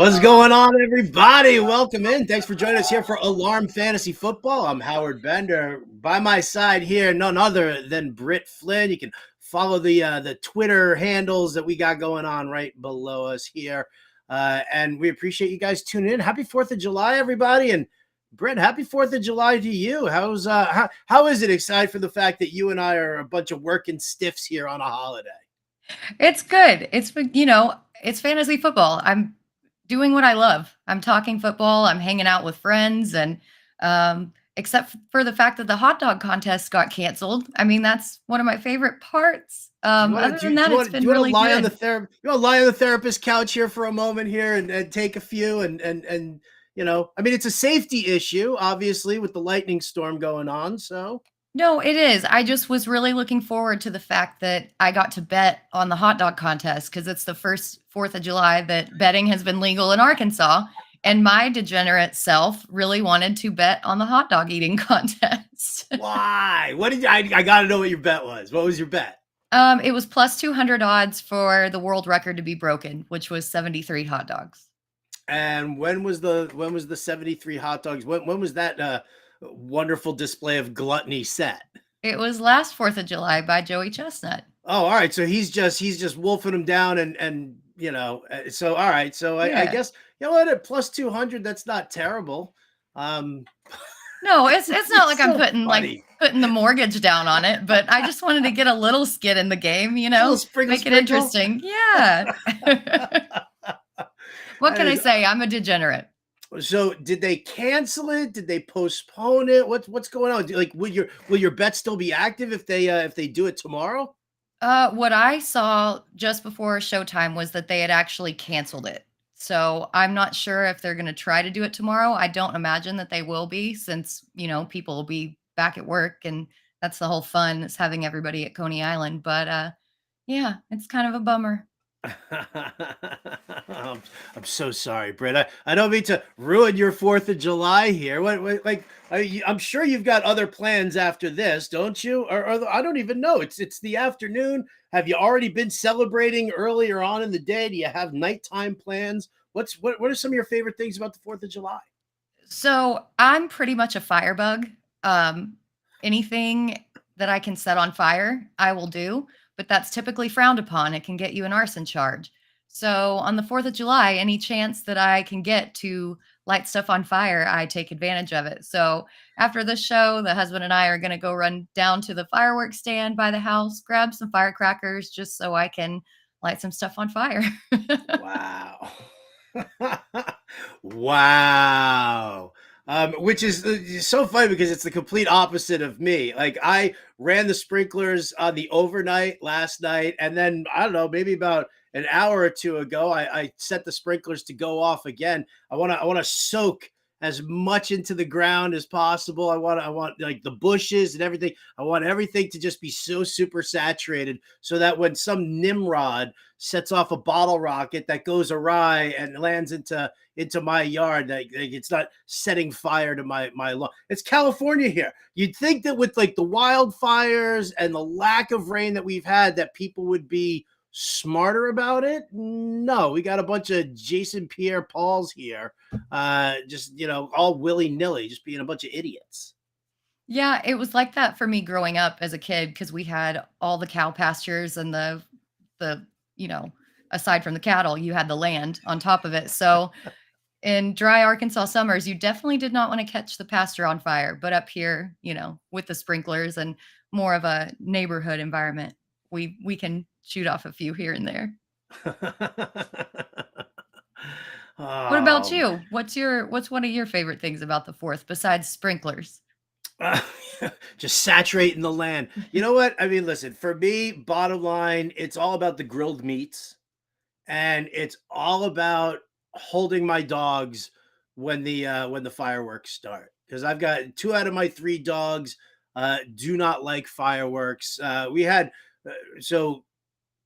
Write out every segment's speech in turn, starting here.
What's going on, everybody? Welcome in. Thanks for joining us here for Alarm Fantasy Football. I'm Howard Bender. By my side here, none other than Britt Flynn. You can follow the Twitter handles that we got going on right below us here. And we appreciate you guys tuning in. Happy 4th of July, everybody. And Britt, happy 4th of July to you. How is it, aside from the fact that you and I are a bunch of working stiffs here on a holiday? It's good. It's fantasy football. I'm doing what I love. I'm talking football. I'm hanging out with friends, and except for the fact that the hot dog contest got canceled. I mean, that's one of my favorite parts. Other than that, it's been really good. You want to lie on the therapist couch here for a moment here and take a few and I mean, it's a safety issue, obviously, with the lightning storm going on. So No, it is. I just was really looking forward to the fact that I got to bet on the hot dog contest because it's the first 4th of July that betting has been legal in Arkansas. And my degenerate self really wanted to bet on the hot dog eating contest. Why? I got to know what your bet was. What was your bet? It was plus 200 odds for the world record to be broken, which was 73 hot dogs. And when was the 73 hot dogs? When was that wonderful display of gluttony set? It was last 4th of July by Joey Chestnut. Oh, all right. So he's just wolfing them down and so all right. So I guess what, at plus 200, that's not terrible. No, it's not like I'm putting the mortgage down on it, but I just wanted to get a little skin in the game, make it interesting. Yeah. What can I say? I'm a degenerate. So did they cancel it? Did they postpone it? What's going on? Like, will your bet still be active if they do it tomorrow? What I saw just before showtime was that they had actually canceled it. So I'm not sure if they're going to try to do it tomorrow. I don't imagine that they will be, since, people will be back at work, and that's the whole fun, is having everybody at Coney Island. But yeah, it's kind of a bummer. I'm so sorry, Britt. I don't mean to ruin your 4th of July here. I'm sure you've got other plans after this, don't you? Or I don't even know. It's the afternoon. Have you already been celebrating earlier on in the day? Do you have nighttime plans? What are some of your favorite things about the 4th of July? So I'm pretty much a firebug. Anything that I can set on fire, I will do. But that's typically frowned upon. It can get you an arson charge. So on the 4th of July, any chance that I can get to light stuff on fire, I take advantage of it. So after the show, the husband and I are going to go run down to the fireworks stand by the house, grab some firecrackers just so I can light some stuff on fire. Wow. Wow. Which is so funny because it's the complete opposite of me. Like, I ran the sprinklers on the overnight last night, and then I don't know, maybe about an hour or two ago, I set the sprinklers to go off again. I want to soak as much into the ground as possible. I want like the bushes and everything. I want everything to just be so super saturated so that when some Nimrod sets off a bottle rocket that goes awry and lands into my yard, that it's not setting fire to my lawn. It's California here. You'd think that with like the wildfires and the lack of rain that we've had, that people would be smarter about it. No, we got a bunch of Jason Pierre Pauls here, just all willy-nilly, just being a bunch of idiots. Yeah, it was like that for me growing up as a kid, because we had all the cow pastures and the aside from the cattle, you had the land on top of it. So in dry Arkansas summers, you definitely did not want to catch the pasture on fire. But up here, with the sprinklers and more of a neighborhood environment, we can shoot off a few here and there. What about you? What's one of your favorite things about the 4th besides sprinklers? Just saturating the land. You know what? I mean, listen, for me, bottom line, it's all about the grilled meats, and it's all about holding my dogs when the fireworks start, because I've got 2 out of my 3 dogs do not like fireworks. We had so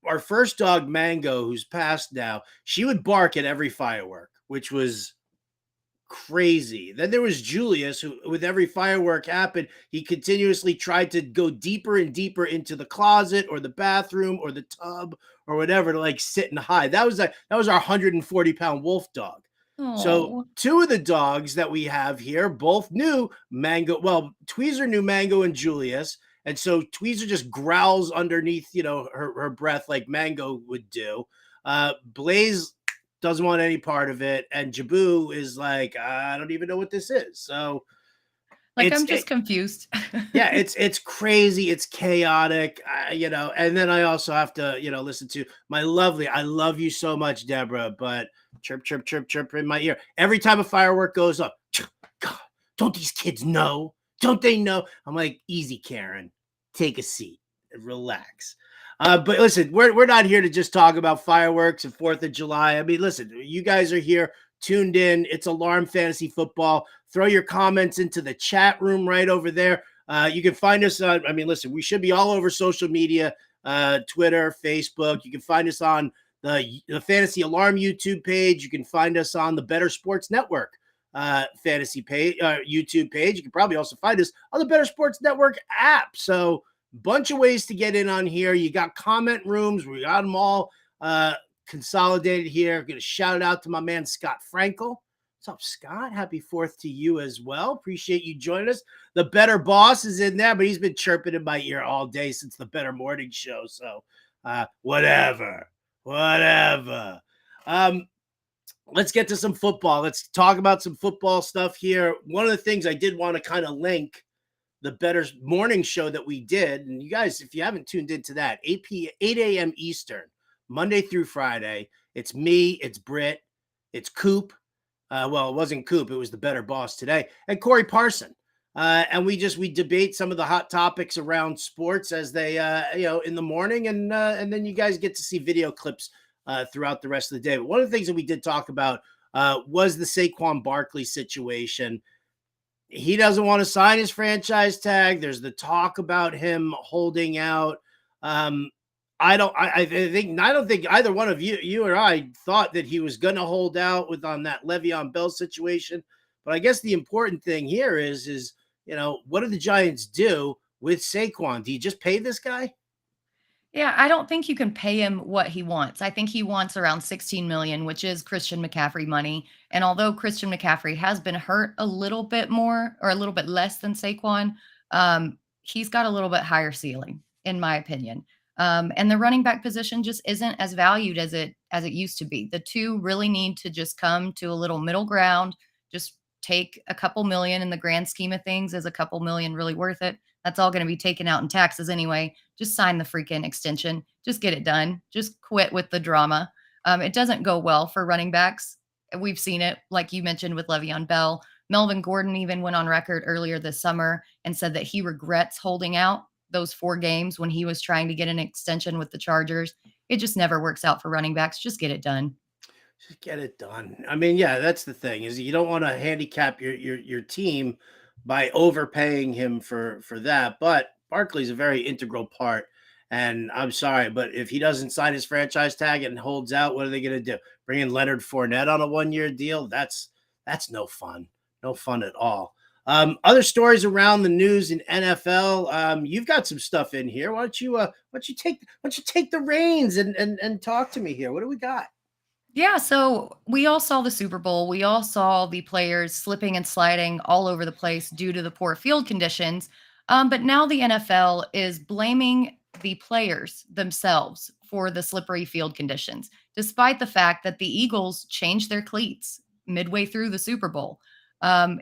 our first dog, Mango, who's passed now, she would bark at every firework, which was crazy. Then there was Julius, who, with every firework happened, he continuously tried to go deeper and deeper into the closet or the bathroom or the tub or whatever to like sit and hide. That was our 140-pound wolf dog. So Oh, two of the dogs that we have here both knew Mango. Well, Tweezer knew Mango and Julius, and so Tweezer just growls underneath, her breath like Mango would do. Blaze doesn't want any part of it, and Jabu is like, I don't even know what this is. So like I'm just confused. yeah, it's crazy, it's chaotic, and then I also have to, listen to my lovely, I love you so much, Deborah, but chirp, chirp, chirp, chirp in my ear every time a firework goes up. God, don't these kids know? Don't they know? I'm like, easy, Karen, take a seat and relax. But listen, we're not here to just talk about fireworks and 4th of July. I mean, listen, you guys are here tuned in. It's Alarm Fantasy Football. Throw your comments into the chat room right over there. You can find us on, listen, we should be all over social media, Twitter, Facebook. You can find us on the Fantasy Alarm YouTube page. You can find us on the Better Sports Network fantasy page, YouTube page. You can probably also find us on the Better Sports Network app. So bunch of ways to get in on here. You got comment rooms. We got them all consolidated here. Going to shout out to my man, Scott Frankel. What's up, Scott? Happy 4th to you as well. Appreciate you joining us. The Better Boss is in there, but he's been chirping in my ear all day since the Better Morning Show. So whatever. Let's get to some football. Let's talk about some football stuff here. One of the things I did want to kind of link the Better Morning Show that we did, and you guys, if you haven't tuned into that, 8 a.m. Eastern, Monday through Friday, it's me, it's Britt, it's Coop. Well, it wasn't Coop, it was the Better Boss today, and Corey Parson. And we debate some of the hot topics around sports as they, in the morning, and then you guys get to see video clips throughout the rest of the day. But one of the things that we did talk about was the Saquon Barkley situation. He doesn't want to sign his franchise tag. There's the talk about him holding out. I don't think either one of you or I thought that he was going to hold out on that Le'Veon Bell situation. But I guess the important thing here is what do the Giants do with Saquon? Do you just pay this guy? Yeah, I don't think you can pay him what he wants. I think he wants around 16 million, which is Christian McCaffrey money. And although Christian McCaffrey has been hurt a little bit more or a little bit less than Saquon, he's got a little bit higher ceiling, in my opinion. And the running back position just isn't as valued as it used to be. The two really need to just come to a little middle ground, just take a couple million in the grand scheme of things. Is a couple million really worth it? That's all going to be taken out in taxes anyway. Just sign the freaking extension. Just get it done. Just quit with the drama. It doesn't go well for running backs. We've seen it, like you mentioned, with Le'Veon Bell. Melvin Gordon even went on record earlier this summer and said that he regrets holding out those 4 games when he was trying to get an extension with the Chargers. It just never works out for running backs. Just get it done. Just get it done. Yeah, that's the thing, is you don't want to handicap your team by overpaying him for that. But Barkley's a very integral part. And I'm sorry, but if he doesn't sign his franchise tag and holds out, what are they going to do? Bring in Leonard Fournette on a 1-year deal? That's no fun. No fun at all. Other stories around the news in NFL. You've got some stuff in here. Why don't you take the reins and talk to me here? What do we got? Yeah, so we all saw the Super Bowl. We all saw the players slipping and sliding all over the place due to the poor field conditions. But now the NFL is blaming the players themselves for the slippery field conditions, despite the fact that the Eagles changed their cleats midway through the Super Bowl.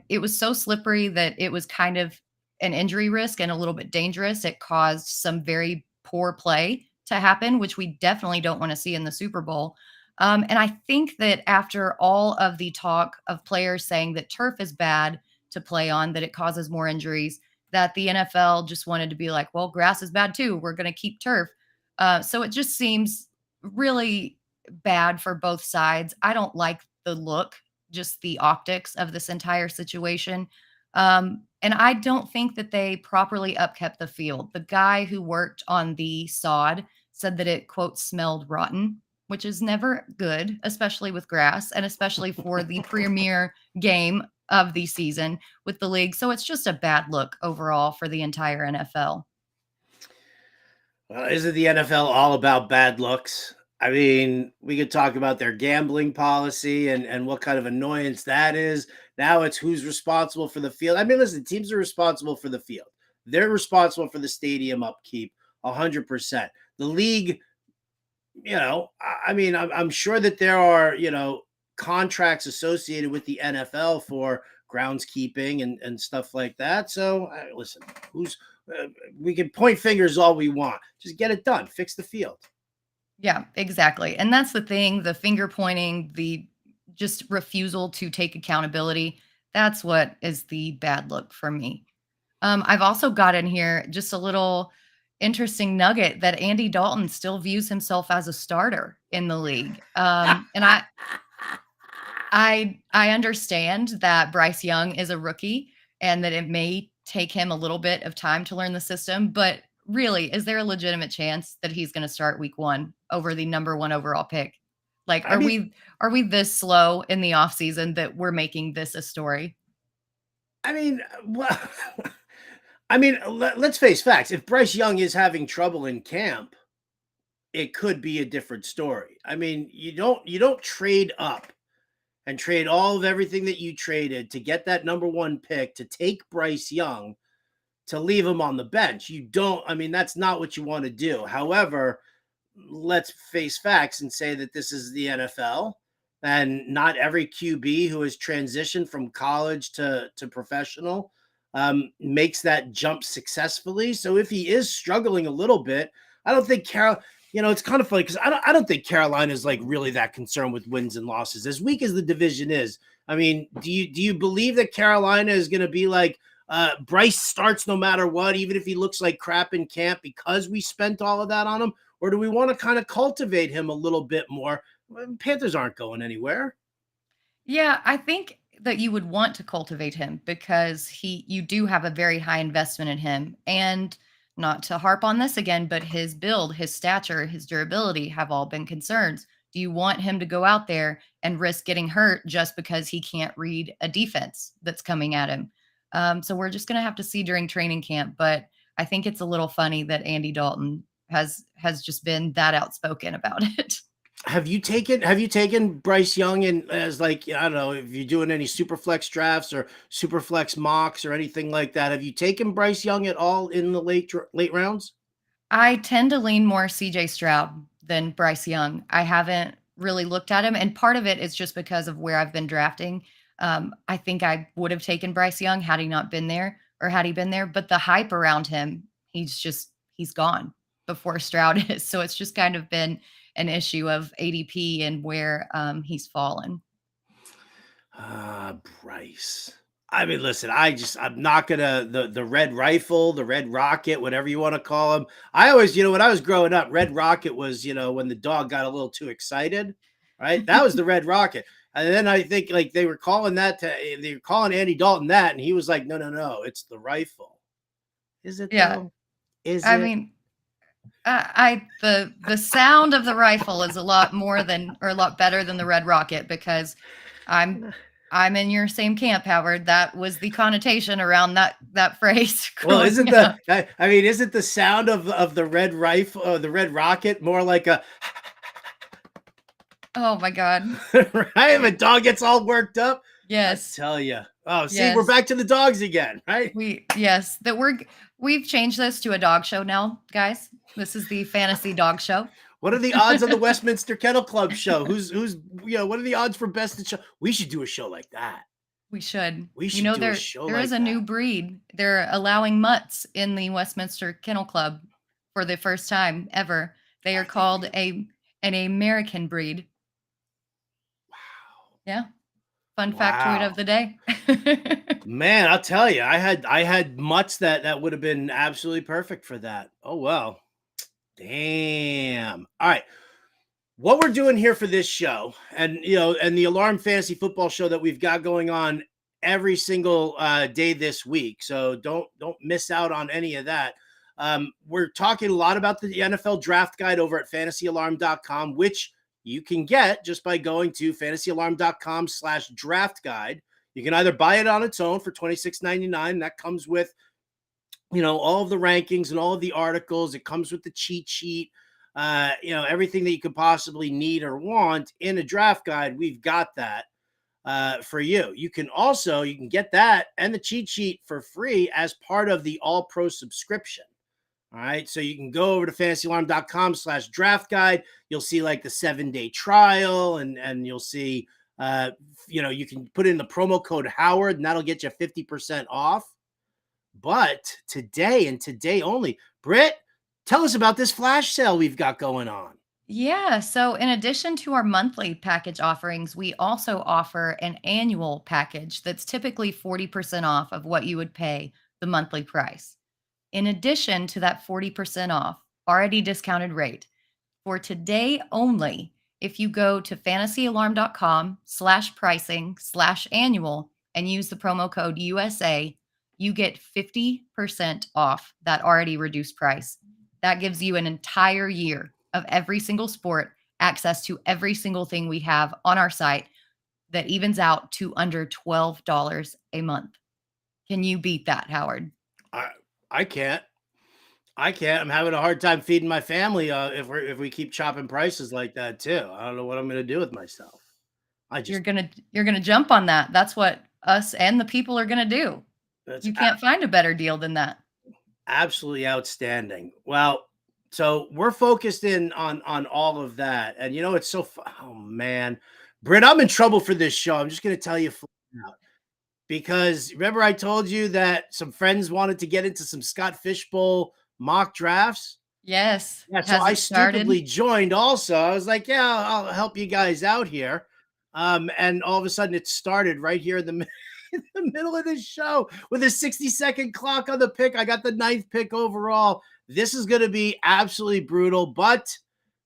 It was so slippery that it was kind of an injury risk and a little bit dangerous. It caused some very poor play to happen, which we definitely don't want to see in the Super Bowl. And I think that after all of the talk of players saying that turf is bad to play on, that it causes more injuries, that the NFL just wanted to be like, well, grass is bad too. We're going to keep turf. So it just seems really bad for both sides. I don't like the look, just the optics of this entire situation. And I don't think that they properly upkept the field. The guy who worked on the sod said that it, quote, smelled rotten, which is never good, especially with grass and especially for the premier game of the season with the league. So it's just a bad look overall for the entire NFL. Well, isn't the NFL all about bad looks? I mean, we could talk about their gambling policy and what kind of annoyance that is. Now it's who's responsible for the field. I mean, listen, teams are responsible for the field. They're responsible for the stadium upkeep 100%. The league, I mean, I'm sure that there are, contracts associated with the NFL for groundskeeping and stuff like that. So, listen, who's we can point fingers all we want. Just get it done. Fix the field. Yeah, exactly. And that's the thing, the finger pointing, the just refusal to take accountability. That's what is the bad look for me. I've also got in here just a little interesting nugget that Andy Dalton still views himself as a starter in the league. And I understand that Bryce Young is a rookie and that it may take him a little bit of time to learn the system, but really, is there a legitimate chance that he's going to start week 1 over the number 1 overall pick? Like, I mean, are we this slow in the offseason that we're making this a story? Well, let's face facts. If Bryce Young is having trouble in camp, it could be a different story. I mean, you don't trade up and trade all of everything that you traded to get that number 1 pick to take Bryce Young to leave him on the bench. You don't, I mean, that's not what you want to do. However, let's face facts and say that this is the NFL and not every QB who has transitioned from college to professional makes that jump successfully. So if he is struggling a little bit, I don't think it's kind of funny because I don't think Carolina is like really that concerned with wins and losses. As weak as the division is, I mean, do you believe that Carolina is going to be like Bryce starts no matter what, even if he looks like crap in camp because we spent all of that on him? Or do we want to kind of cultivate him a little bit more? Panthers aren't going anywhere. Yeah, I think that you would want to cultivate him because you do have a very high investment in him. And not to harp on this again, but his build, his stature, his durability have all been concerns. Do you want him to go out there and risk getting hurt just because he can't read a defense that's coming at him? So we're just going to have to see during training camp. But I think it's a little funny that Andy Dalton has just been that outspoken about it. Have you taken Bryce Young in as like, I don't know, if you're doing any super flex drafts or super flex mocks or anything like that? Have you taken Bryce Young at all in the late rounds? I tend to lean more CJ Stroud than Bryce Young. I haven't really looked at him, and part of it is just because of where I've been drafting. I think I would have taken Bryce Young had he not been there or had he been there, but the hype around him, he's gone before Stroud is. So it's just kind of been an issue of ADP and where he's fallen. Bryce. I mean, listen, I'm not gonna the red rifle, the red rocket, whatever you want to call him. I always, when I was growing up, red rocket was, when the dog got a little too excited, right? That was the red rocket. And then I think like they were calling Andy Dalton that, and he was like, no, it's the rifle. Is it Yeah. though? Is I it? mean, the sound of the rifle is a lot better than the red rocket because I'm I'm in your same camp, Howard. That was the connotation around that phrase Well, growing up. isn't the sound of the red rifle, the red rocket, more like a Oh my God. right? If a dog gets all worked up, I Yes. tell you. Oh, see, we're Yes. back to the dogs again, right? We've changed this to a dog show now, guys. This is the fantasy dog show. What are the odds on the Westminster Kennel Club show? What are the odds for best in show? We should do a show like that. We should. We should do a there show there like is a that. new breed. They're allowing mutts in the Westminster Kennel Club for the first time ever. They are called an American breed. Wow. Yeah. Fun factoid of the day. Man, I'll tell you, I had mutts that would have been absolutely perfect for that. Oh well. Damn. All right. What we're doing here for this show, and the Alarm Fantasy Football show that we've got going on every single day this week. So don't miss out on any of that. We're talking a lot about the NFL draft guide over at fantasyalarm.com, which you can get just by going to fantasyalarm.com/draft guide. You can either buy it on its own for $26.99. That comes with all of the rankings and all of the articles. It comes with the cheat sheet, everything that you could possibly need or want in a draft guide. We've got that for you. You can get that and the cheat sheet for free as part of the All Pro subscription. All right. So you can go over to fantasyalarm.com/draft guide. You'll see like the 7-day trial, and you'll see, you can put in the promo code Howard, and that'll get you 50% off. But today and today only, Britt, tell us about this flash sale we've got going on. Yeah. So, in addition to our monthly package offerings, we also offer an annual package that's typically 40% off of what you would pay the monthly price. In addition to that 40% off, already discounted rate, for today only, if you go to fantasyalarm.com/pricing/annual and use the promo code USA, you get 50% off that already reduced price. That gives you an entire year of every single sport, access to every single thing we have on our site that evens out to under $12 a month. Can you beat that, Howard? I can't. I'm having a hard time feeding my family if we keep chopping prices like that too. I don't know what I'm going to do with myself. You're gonna jump on that. That's what us and the people are gonna do. You can't find a better deal than that. Absolutely outstanding. Well, so we're focused in on all of that, and it's so. Oh man, Britt, I'm in trouble for this show. I'm just going to tell you flat out. Because remember, I told you that some friends wanted to get into some Scott Fishbowl mock drafts. Yes. Yeah, so I stupidly joined also. I was like, yeah, I'll help you guys out here. And all of a sudden it started right here in the in the middle of this show with a 60-second clock on the pick. I got the 9th pick overall. This is going to be absolutely brutal, but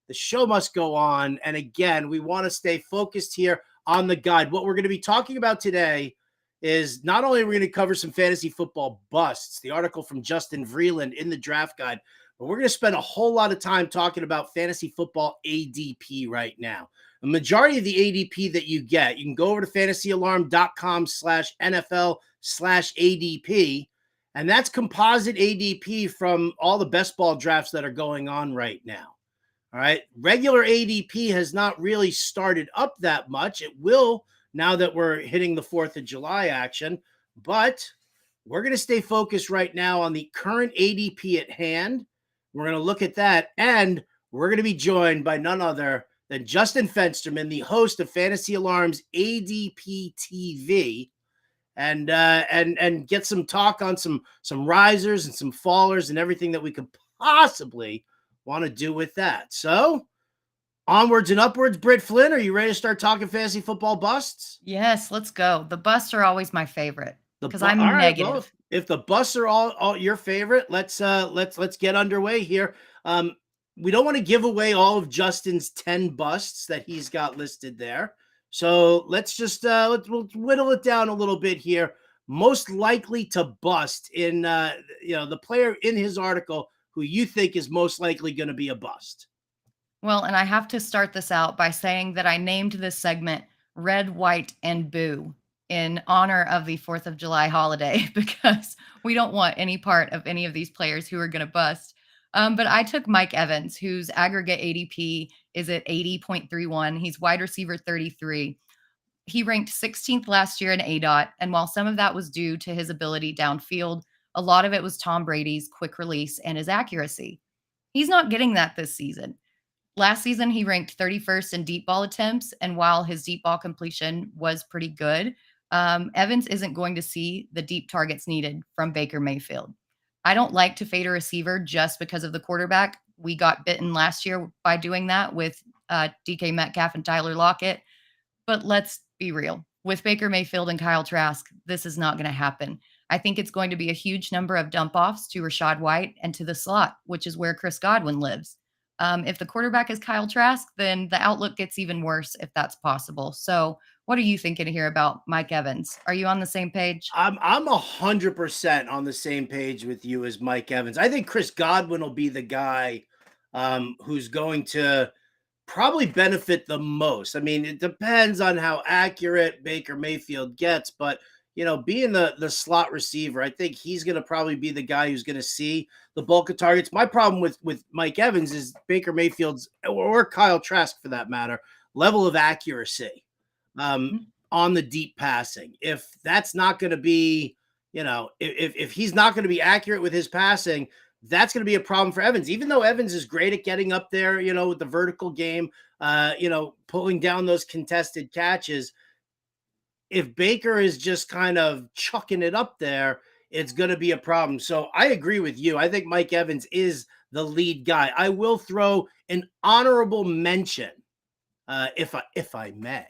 the show must go on. And again, we want to stay focused here on the guide. What we're going to be talking about today is not only are we going to cover some fantasy football busts, the article from Justin Vreeland in the draft guide, but we're going to spend a whole lot of time talking about fantasy football ADP right now. The majority of the ADP that you get, you can go over to fantasyalarm.com/NFL/ADP, and that's composite ADP from all the best ball drafts that are going on right now. All right. Regular ADP has not really started up that much. It will now that we're hitting the 4th of July action, but we're going to stay focused right now on the current ADP at hand. We're going to look at that, and we're going to be joined by none other than Justin Fensterman, the host of Fantasy Alarm's ADP TV, and get some talk on some risers and some fallers and everything that we could possibly want to do with that. So onwards and upwards. Britt Flynn, are you ready to start talking fantasy football busts? Yes, let's go. The busts are always my favorite because I'm all right, negative. well, if the busts are all your favorite, let's get underway here. We don't want to give away all of Justin's 10 busts that he's got listed there. So let's just we'll whittle it down a little bit here. Most likely to bust in the player in his article who you think is most likely going to be a bust. Well, and I have to start this out by saying that I named this segment Red, White, and Boo in honor of the 4th of July holiday because we don't want any part of any of these players who are going to bust. But I took Mike Evans, whose aggregate ADP is at 80.31. He's wide receiver 33. He ranked 16th last year in ADOT, and while some of that was due to his ability downfield, a lot of it was Tom Brady's quick release and his accuracy. He's not getting that this season. Last season, he ranked 31st in deep ball attempts, and while his deep ball completion was pretty good, Evans isn't going to see the deep targets needed from Baker Mayfield. I don't like to fade a receiver just because of the quarterback. We got bitten last year by doing that with DK Metcalf and Tyler Lockett. But let's be real. With Baker Mayfield and Kyle Trask, this is not going to happen. I think it's going to be a huge number of dump offs to Rachaad White and to the slot, which is where Chris Godwin lives. If the quarterback is Kyle Trask, then the outlook gets even worse if that's possible. So what are you thinking here about Mike Evans? Are you on the same page? I'm 100% on the same page with you as Mike Evans. I think Chris Godwin will be the guy who's going to probably benefit the most. I mean, it depends on how accurate Baker Mayfield gets, but being the slot receiver, I think he's going to probably be the guy who's going to see the bulk of targets. My problem with Mike Evans is Baker Mayfield's, or Kyle Trask for that matter, level of accuracy um, Mhm. on the deep passing. If that's not going to be, if he's not going to be accurate with his passing, that's going to be a problem for Evans. Even though Evans is great at getting up there, with the vertical game, pulling down those contested catches. If Baker is just kind of chucking it up there, it's going to be a problem. So I agree with you. I think Mike Evans is the lead guy. I will throw an honorable mention, if I may.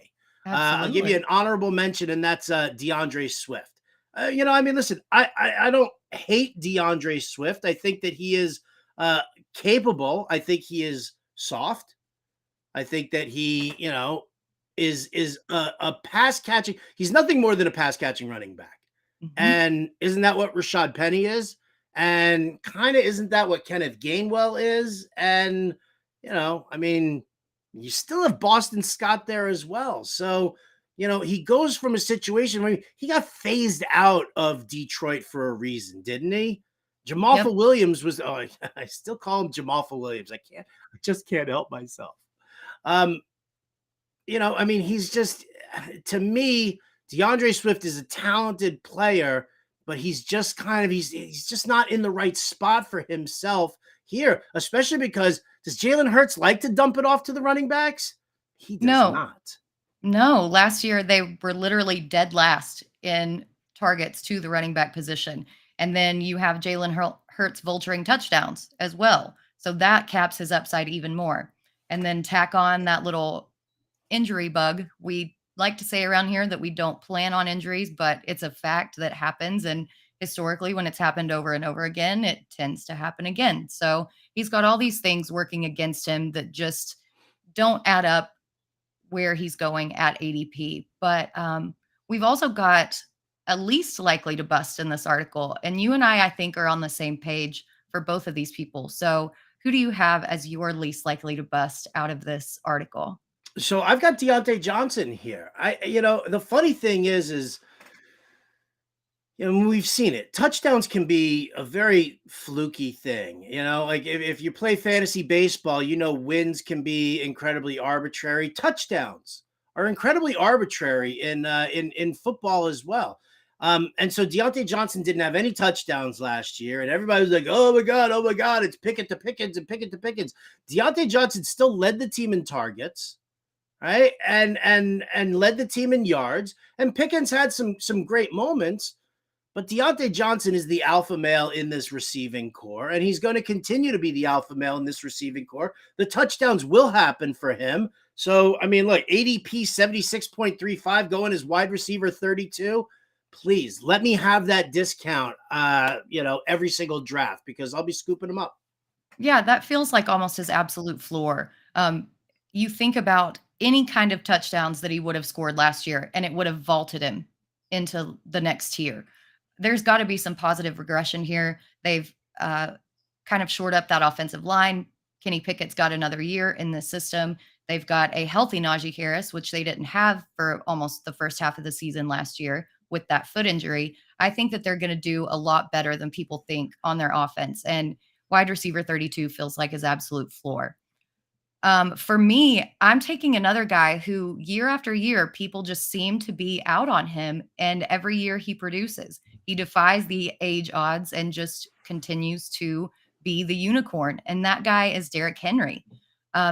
I'll give you Absolutely. an honorable mention, and that's DeAndre Swift. Listen, I don't hate DeAndre Swift. I think that he is capable. I think he is soft. I think that he, is a pass catching. He's nothing more than a pass catching running back. Mhm. And isn't that what Rashad Penny is? And kind of isn't that what Kenneth Gainwell is? And you still have Boston Scott there as well. So he goes from a situation where he got phased out of Detroit for a reason, didn't he? Yep. Jamalfa Williams was. Oh, I still call him Jamalfa Williams. I just can't help myself. Um, he's just, to me, DeAndre Swift is a talented player, but he's just he's just not in the right spot for himself here, especially because does Jalen Hurts like to dump it off to the running backs? He does No, not. no. Last year they were literally dead last in targets to the running back position. And then you have Jalen Hurts vulturing touchdowns as well. So that caps his upside even more. And then tack on that little injury bug. We like to say around here that we don't plan on injuries, but it's a fact that happens. And historically, when it's happened over and over again, it tends to happen again. So he's got all these things working against him that just don't add up where he's going at ADP. But we've also got a least likely to bust in this article. And you and I think, are on the same page for both of these people. So who do you have as your least likely to bust out of this article? So I've got Deontay Johnson here. The funny thing is we've seen it. Touchdowns can be a very fluky thing. Like if you play fantasy baseball, wins can be incredibly arbitrary. Touchdowns are incredibly arbitrary in football as well. And so Deontay Johnson didn't have any touchdowns last year, and everybody was like, oh my God, it's Pickett to Pickens and Pickett to Pickens. Deontay Johnson still led the team in targets, right? And led the team in yards. And Pickens had some great moments. But Deontay Johnson is the alpha male in this receiving core, and he's going to continue to be the alpha male in this receiving core. The touchdowns will happen for him. So, look, ADP 76.35 going as wide receiver 32. Please let me have that discount, every single draft, because I'll be scooping them up. Yeah, that feels like almost his absolute floor. You think about any kind of touchdowns that he would have scored last year, and it would have vaulted him into the next tier. There's got to be some positive regression here. They've kind of shored up that offensive line. Kenny Pickett's got another year in the system. They've got a healthy Najee Harris, which they didn't have for almost the first half of the season last year with that foot injury. I think that they're going to do a lot better than people think on their offense. And wide receiver 32 feels like his absolute floor. For me, I'm taking another guy who year after year, people just seem to be out on him. And every year he produces. He defies the age odds and just continues to be the unicorn. And that guy is Derrick Henry.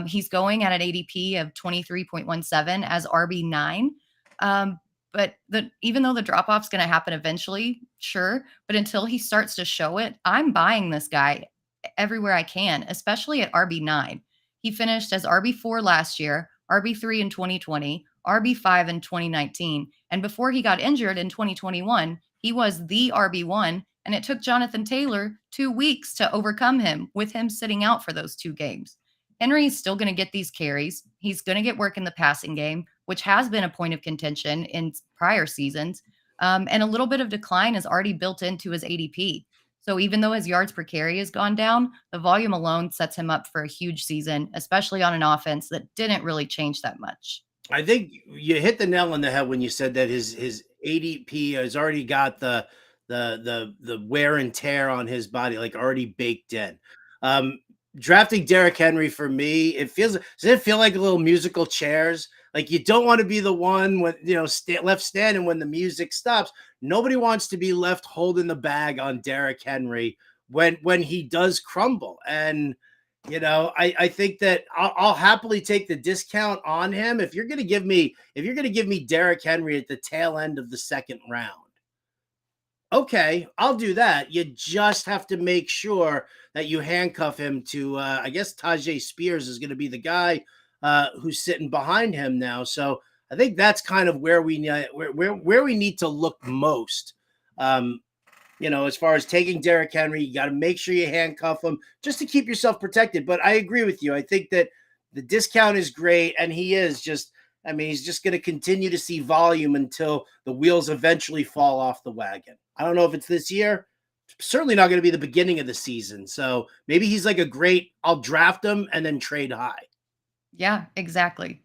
He's going at an ADP of 23.17 as RB9. But even though the drop off is going to happen eventually, sure. But until he starts to show it, I'm buying this guy everywhere I can, especially at RB9. He finished as RB4 last year, RB3 in 2020, RB5 in 2019. And before he got injured in 2021, he was the RB1. And it took Jonathan Taylor 2 weeks to overcome him, with him sitting out for those 2 games. Henry is still going to get these carries. He's going to get work in the passing game, which has been a point of contention in prior seasons. And a little bit of decline is already built into his ADP. So even though his yards per carry has gone down, the volume alone sets him up for a huge season, especially on an offense that didn't really change that much. I think you hit the nail on the head when you said that his ADP has already got the wear and tear on his body like already baked in. Um, Drafting Derrick Henry for me, does it feel like a little musical chairs? Like you don't want to be the one when left standing when the music stops. Nobody wants to be left holding the bag on Derrick Henry when he does crumble. And I think that I'll happily take the discount on him if you're going to give me Derrick Henry at the tail end of the second round. Okay, I'll do that. You just have to make sure that you handcuff him to. I guess Tajay Spears is going to be the guy who's sitting behind him now. So I think that's kind of where we need to look most. As far as taking Derrick Henry, you got to make sure you handcuff him just to keep yourself protected. But I agree with you. I think that the discount is great, and he's just going to continue to see volume until the wheels eventually fall off the wagon. I don't know if it's this year. Certainly not going to be the beginning of the season. So maybe he's like I'll draft him and then trade high. Yeah, exactly.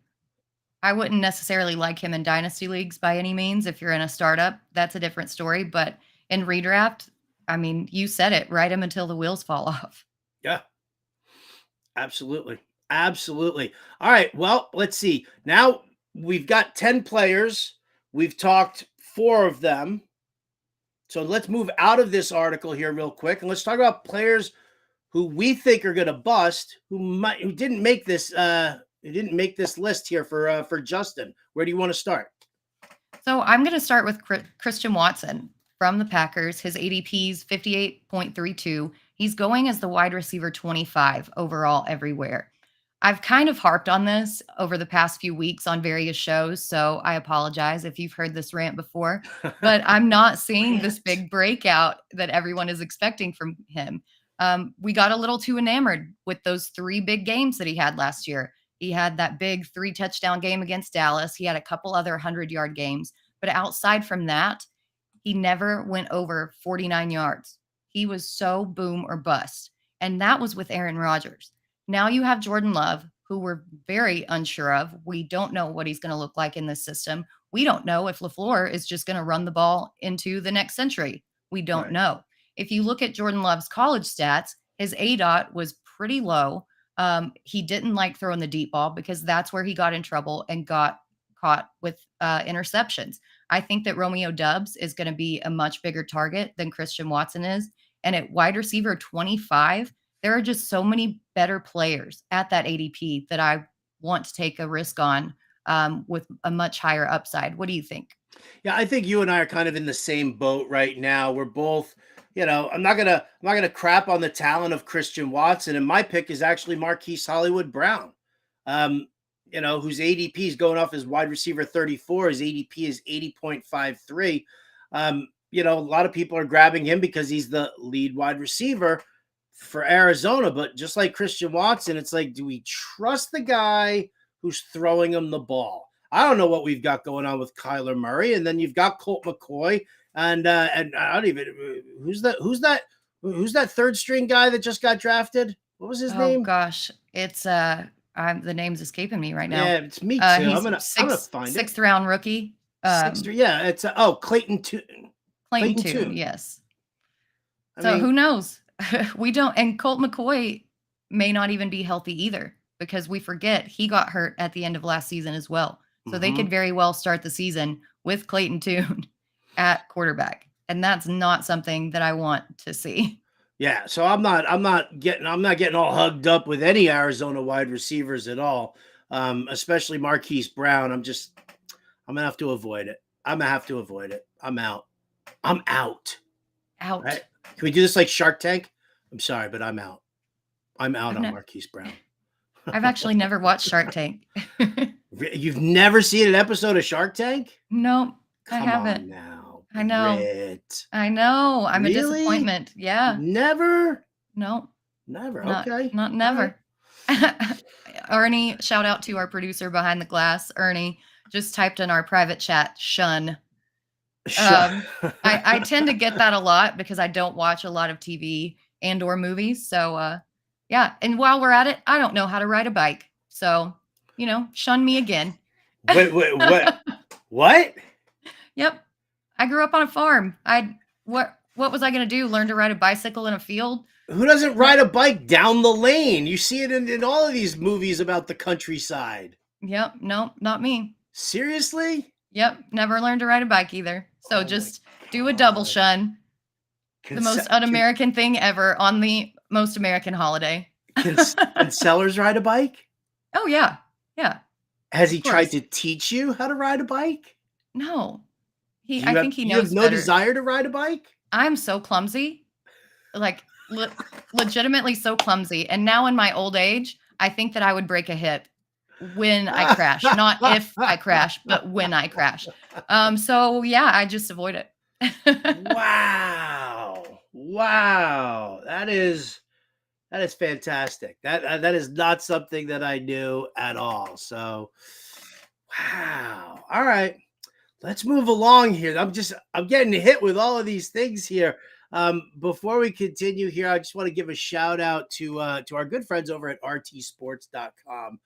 I wouldn't necessarily like him in dynasty leagues by any means. If you're in a startup, that's a different story. But in redraft, you said it, ride him until the wheels fall off. Yeah, absolutely. Absolutely. All right. Well, let's see. Now we've got 10 players. We've talked 4 of them. So let's move out of this article here real quick, and let's talk about players who we think are going to bust, who didn't make this list here for Justin. Where do you want to start? So I'm going to start with Christian Watson from the Packers. His ADP is 58.32. He's going as the wide receiver 25 overall everywhere. I've kind of harped on this over the past few weeks on various shows, so I apologize if you've heard this rant before, but I'm not seeing this big breakout that everyone is expecting from him. We got a little too enamored with those 3 big games that he had last year. He had that big 3-touchdown game against Dallas. He had a couple other 100-yard games, but outside from that, he never went over 49 yards. He was so boom or bust, and that was with Aaron Rodgers. Now you have Jordan Love, who we're very unsure of. We don't know what he's going to look like in this system. We don't know if LaFleur is just going to run the ball into the next century. We don't know. If you look at Jordan Love's college stats, his ADOT was pretty low. He didn't like throwing the deep ball because that's where he got in trouble and got caught with interceptions. I think that Romeo Doubs is going to be a much bigger target than Christian Watson is. And at wide receiver 25, there are just so many better players at that ADP that I want to take a risk on with a much higher upside. What do you think? Yeah, I think you and I are kind of in the same boat right now. We're both, I'm not gonna crap on the talent of Christian Watson, and my pick is actually Marquise Hollywood Brown. Whose ADP is going off as wide receiver 34. His ADP is 80.53. A lot of people are grabbing him because he's the lead wide receiver for Arizona, but just like Christian Watson, it's like, do we trust the guy who's throwing him the ball? I don't know what we've got going on with Kyler Murray, and then you've got Colt McCoy, and I don't even who's that third string guy that just got drafted? What was his name? Oh gosh, it's the name's escaping me right now. Yeah, it's me too. I'm gonna find sixth round rookie. Yeah, it's Clayton Tune. Clayton Tune, yes. Who knows? We don't, and Colt McCoy may not even be healthy either because we forget he got hurt at the end of last season as well. So they could very well start the season with Clayton Tune at quarterback. And that's not something that I want to see. Yeah. So I'm not getting all hugged up with any Arizona wide receivers at all. Especially Marquise Brown. I'm gonna have to avoid it. I'm out. Out. Right? Can we do this like Shark Tank? I'm sorry, but I'm out. I'm out on Marquise Brown. I've actually never watched Shark Tank. You've never seen an episode of Shark Tank? No, I haven't. On now. I know. Britt. I know. I'm really? A disappointment. Yeah. Never? No. Never. Okay. Not never. Right. Ernie, shout out to our producer behind the glass. Ernie just typed in our private chat, shun. I tend to get that a lot because I don't watch a lot of TV and or movies. So yeah. And while we're at it, I don't know how to ride a bike. So, shun me again. Wait, what? What? Yep. I grew up on a farm. What was I going to do? Learn to ride a bicycle in a field? Who doesn't No. ride a bike down the lane? You see it in all of these movies about the countryside. Yep. No, not me. Seriously? Yep. Never learned to ride a bike either. So Oh my just do a double God. shun. The Can, most can, un-American thing ever on the most American holiday. can Sellers ride a bike? Oh yeah. Yeah. Has Of he tried course. to teach you how to ride a bike? No. Do I think he you have knows no better. desire to ride a bike? I'm so clumsy. Like legitimately so clumsy. And now in my old age, I think that I would break a hip when I crash, not if I crash, but when I crash. So yeah, I just avoid it. Wow. Wow. That is fantastic. That is not something that I knew at all. So wow. All right. Let's move along here. I'm getting hit with all of these things here. Before we continue here, I just want to give a shout out to our good friends over at rtsports.com.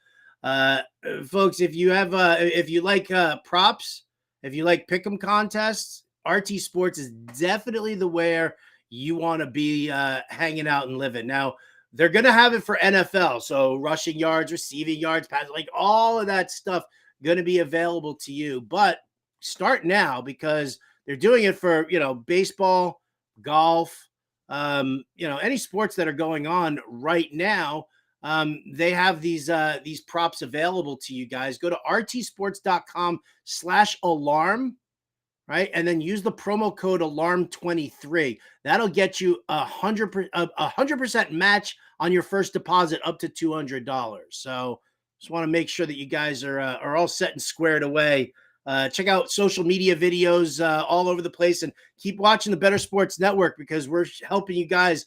Folks, if you have if you like props, if you like pick'em contests, RT Sports is definitely the where you want to be hanging out and living. Now, they're going to have it for NFL, so rushing yards, receiving yards, pass, like all of that stuff going to be available to you. But start now because they're doing it for, baseball, golf, any sports that are going on right now. They have these props available to you guys. Go to rtsports.com/alarm, right? And then use the promo code alarm23. That'll get you 100% match on your first deposit up to $200. So just want to make sure that you guys are all set and squared away. Check out social media videos all over the place and keep watching the Better Sports Network because we're helping you guys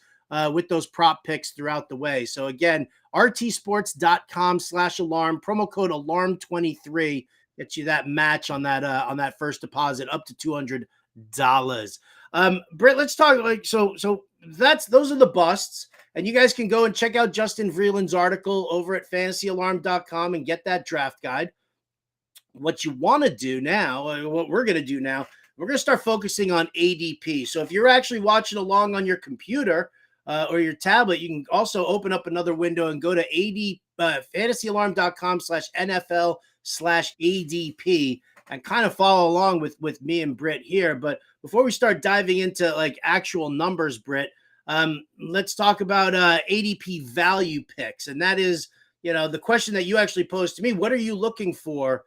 with those prop picks throughout the way. So again, rtsports.com/alarm, promo code alarm23 gets you that match on that first deposit up to $200. Britt, let's talk so those are the busts. And you guys can go and check out Justin Vreeland's article over at fantasyalarm.com and get that draft guide. What you want to do now, what we're going to do now, we're going to start focusing on ADP. So if you're actually watching along on your computer or your tablet, you can also open up another window and go to fantasyalarm.com/NFL/ADP and kind of follow along with me and Britt here. But before we start diving into like actual numbers, Britt, let's talk about ADP value picks. And that is, the question that you actually posed to me. What are you looking for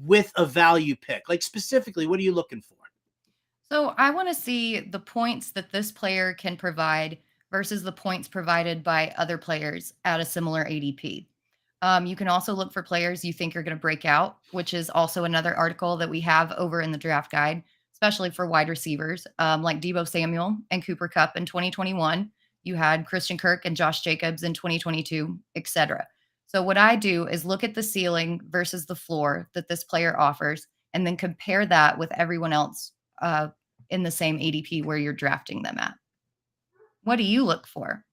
with a value pick? Like specifically, what are you looking for? So I want to see the points that this player can provide versus the points provided by other players at a similar ADP. You can also look for players you think are going to break out, which is also another article that we have over in the draft guide, especially for wide receivers like Deebo Samuel and Cooper Kupp in 2021. You had Christian Kirk and Josh Jacobs in 2022, etc. So what I do is look at the ceiling versus the floor that this player offers, and then compare that with everyone else in the same ADP where you're drafting them at. What do you look for?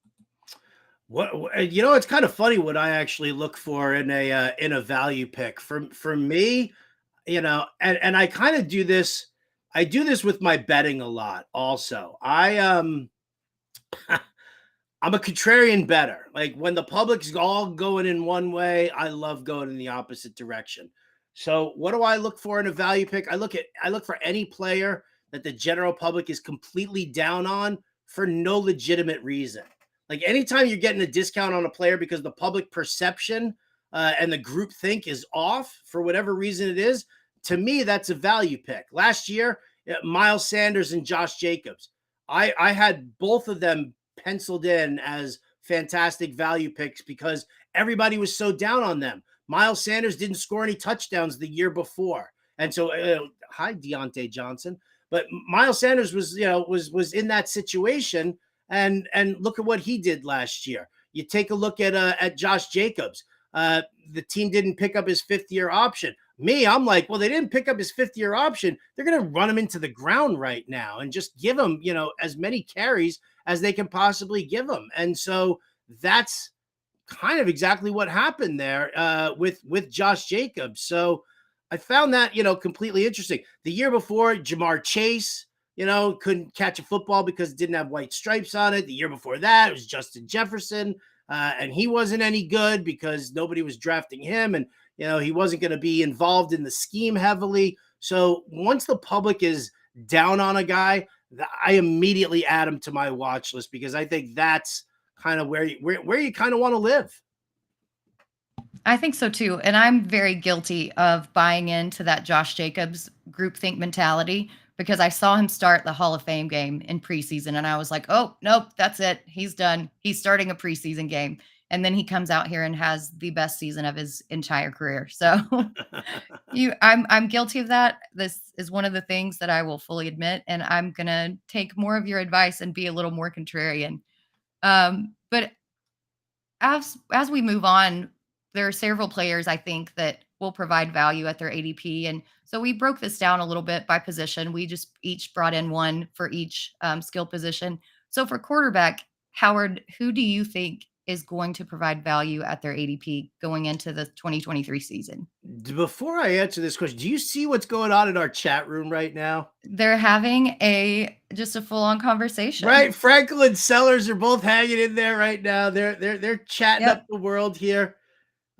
It's kind of funny what I actually look for in a value pick. For me, and I kind of do this. I do this with my betting a lot. Also, I'm a contrarian bettor. Like when the public's all going in one way, I love going in the opposite direction. So what do I look for in a value pick? I look for any player that the general public is completely down on for no legitimate reason. Like anytime you're getting a discount on a player because the public perception and the group think is off for whatever reason it is, to me, that's a value pick. Last year, Miles Sanders and Josh Jacobs. I had both of them penciled in as fantastic value picks because everybody was so down on them. Miles Sanders didn't score any touchdowns the year before. And so, hi, Deontay Johnson. But Miles Sanders was in that situation. And look at what he did last year. You take a look at Josh Jacobs. The team didn't pick up his fifth-year option. I'm like, well, they didn't pick up his fifth-year option. They're going to run him into the ground right now and just give him, as many carries as they can possibly give him. And so that's kind of exactly what happened there with Josh Jacobs. So I found that, completely interesting. The year before, Jamar Chase, couldn't catch a football because it didn't have white stripes on it. The year before that, it was Justin Jefferson, and he wasn't any good because nobody was drafting him, and he wasn't going to be involved in the scheme heavily. So once the public is down on a guy, I immediately add him to my watch list because I think that's kind of where you kind of want to live. I think so too. And I'm very guilty of buying into that Josh Jacobs groupthink mentality because I saw him start the Hall of Fame game in preseason and I was like, oh, nope, that's it. He's done. He's starting a preseason game. And then he comes out here and has the best season of his entire career. So I'm guilty of that. This is one of the things that I will fully admit. And I'm gonna take more of your advice and be a little more contrarian. But as we move on, there are several players I think that will provide value at their ADP. And so we broke this down a little bit by position. We just each brought in one for each skill position. So for quarterback, Howard, who do you think is going to provide value at their ADP going into the 2023 season? Before I answer this question, do you see what's going on in our chat room right now? They're having just a full-on conversation. Right, Franklin and Sellers are both hanging in there right now. They're chatting up the world here.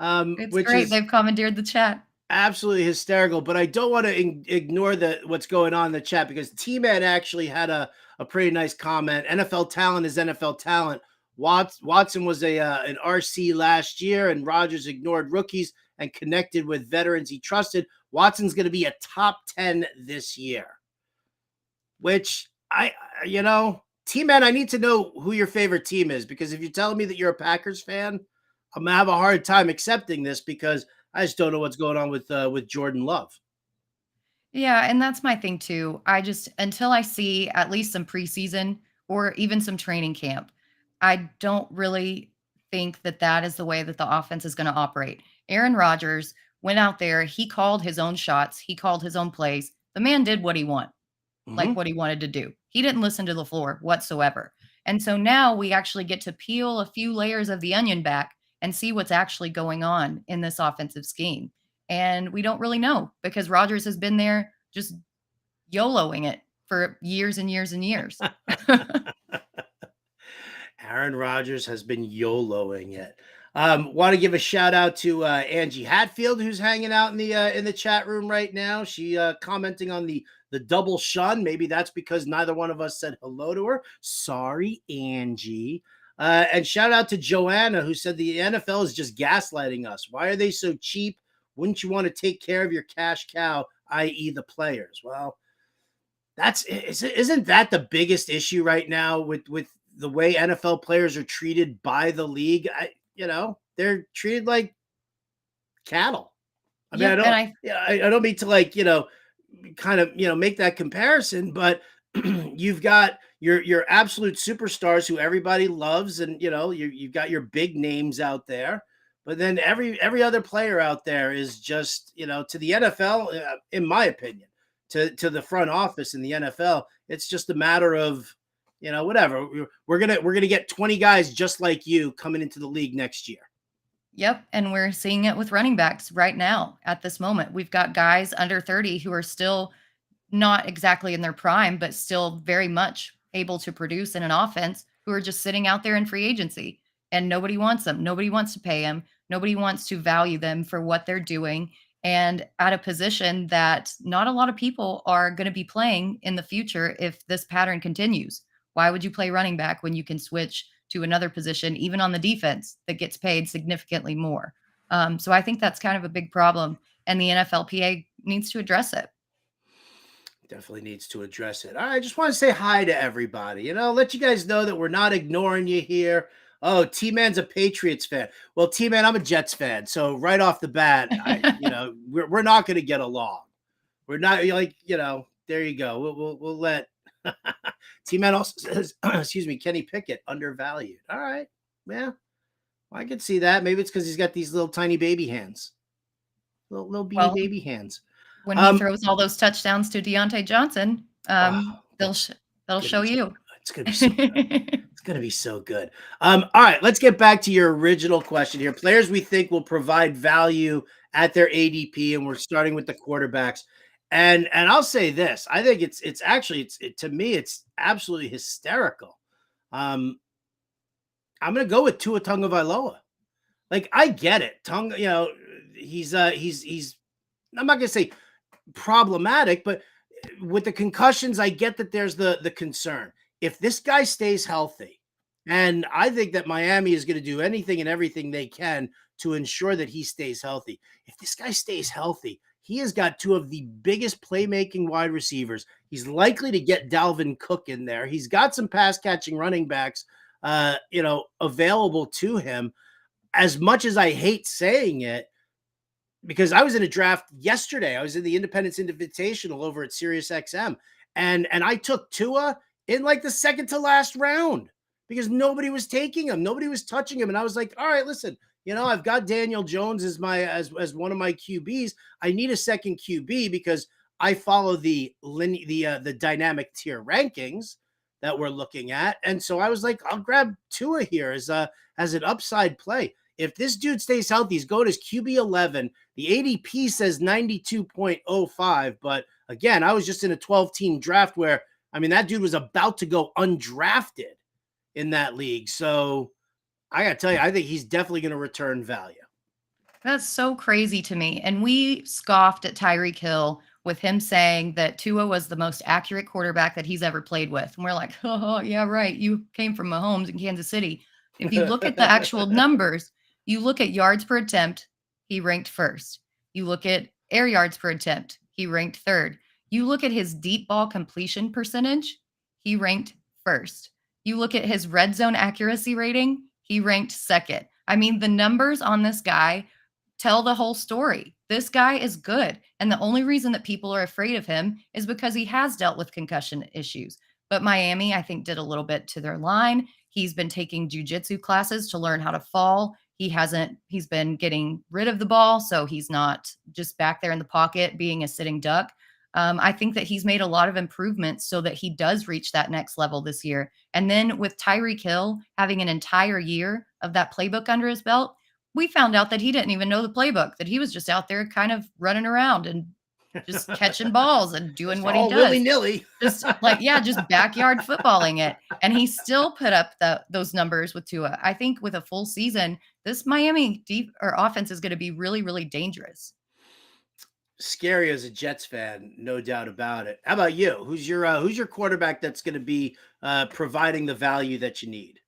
It's Which great. is They've commandeered the chat. absolutely hysterical. But I don't want to ignore what's going on in the chat because T-Man actually had a pretty nice comment. NFL talent is NFL talent. Watson was an RC last year, and Rodgers ignored rookies and connected with veterans he trusted. Watson's going to be a top 10 this year. Which T-Man, I need to know who your favorite team is because if you're telling me that you're a Packers fan, I'm gonna have a hard time accepting this because I just don't know what's going on with Jordan Love. Yeah, and that's my thing too. Until I see at least some preseason or even some training camp, I don't really think that that is the way that the offense is going to operate. Aaron Rodgers went out there, he called his own shots, he called his own plays. The man did what he wanted. Like what he wanted to do. He didn't listen to LaFleur whatsoever. And so now we actually get to peel a few layers of the onion back and see what's actually going on in this offensive scheme. And we don't really know because Rodgers has been there just YOLOing it for years and years and years. Aaron Rodgers has been YOLOing it. Want to give a shout out to Angie Hatfield, who's hanging out in the chat room right now. She commenting on the double shun. Maybe that's because neither one of us said hello to her. Sorry, Angie. And shout out to Joanna, who said the NFL is just gaslighting us. Why are they so cheap? Wouldn't you want to take care of your cash cow, i.e. the players? Well, isn't that the biggest issue right now with the way NFL players are treated by the league? They're treated like cattle. I mean, I don't mean to kind of make that comparison, but you've got your absolute superstars who everybody loves, and you've got your big names out there, but then every other player out there is just to the NFL, in my opinion, to the front office in the NFL, it's just a matter of whatever. We're gonna get 20 guys just like you coming into the league next year. Yep. And we're seeing it with running backs right now at this moment. We've got guys under 30 who are still not exactly in their prime, but still very much able to produce in an offense who are just sitting out there in free agency and nobody wants them. Nobody wants to pay them. Nobody wants to value them for what they're doing and at a position that not a lot of people are going to be playing in the future if this pattern continues. Why would you play running back when you can switch to another position, even on the defense, that gets paid significantly more? So I think that's kind of a big problem, and the NFLPA needs to address it. Definitely needs to address it. All right, I just want to say hi to everybody. Let you guys know that we're not ignoring you here. Oh, T-Man's a Patriots fan. Well, T-Man, I'm a Jets fan. So right off the bat, we're not going to get along. We're not there you go. We'll let T-Man also says, excuse me, Kenny Pickett undervalued. All right. Yeah. Well, I could see that. Maybe it's because he's got these little tiny baby hands. Little beanie baby hands. When he throws all those touchdowns to Deontay Johnson, they'll show you. It's gonna be so good. It's gonna be so good. All right, let's get back to your original question here. Players we think will provide value at their ADP, and we're starting with the quarterbacks. And I'll say this: I think it's actually to me it's absolutely hysterical. Um, I'm going to go with Tua Tagovailoa. Like I get it, Tonga. He's I'm not going to say problematic, but with the concussions, I get that there's the concern. If this guy stays healthy, and I think that Miami is going to do anything and everything they can to ensure that he stays healthy. If this guy stays healthy, he has got two of the biggest playmaking wide receivers. He's likely to get Dalvin Cook in there. He's got some pass catching running backs, available to him. As much as I hate saying it, because I was in a draft yesterday. I was in the Independence Invitational over at SiriusXM, and I took Tua in like the second to last round because nobody was taking him, nobody was touching him, and I was like, all right, listen, I've got Daniel Jones as as one of my QBs. I need a second QB because I follow the dynamic tier rankings that we're looking at, and so I was like, I'll grab Tua here as an upside play. If this dude stays healthy, he's going as QB 11. The ADP says 92.05. But again, I was just in a 12-team draft where, that dude was about to go undrafted in that league. So I got to tell you, I think he's definitely going to return value. That's so crazy to me. And we scoffed at Tyreek Hill with him saying that Tua was the most accurate quarterback that he's ever played with. And we're like, oh, yeah, right. You came from Mahomes in Kansas City. If you look at the actual numbers, you look at yards per attempt, he ranked first. You look at air yards per attempt, he ranked third. You look at his deep ball completion percentage, he ranked first. You look at his red zone accuracy rating, he ranked second. The numbers on this guy tell the whole story. This guy is good. And the only reason that people are afraid of him is because he has dealt with concussion issues. But Miami, I think, did a little bit to their line. He's been taking jujitsu classes to learn how to fall. He's been getting rid of the ball, so he's not just back there in the pocket being a sitting duck. I think that he's made a lot of improvements so that he does reach that next level this year. And then with Tyreek Hill having an entire year of that playbook under his belt, we found out that he didn't even know the playbook, that he was just out there kind of running around and just catching balls and doing what he does. Willy-nilly. Just backyard footballing it. And he still put up those numbers with Tua. I think with a full season, this Miami offense is going to be really, really dangerous. Scary as a Jets fan, no doubt about it. How about you? Who's your quarterback that's going to be providing the value that you need?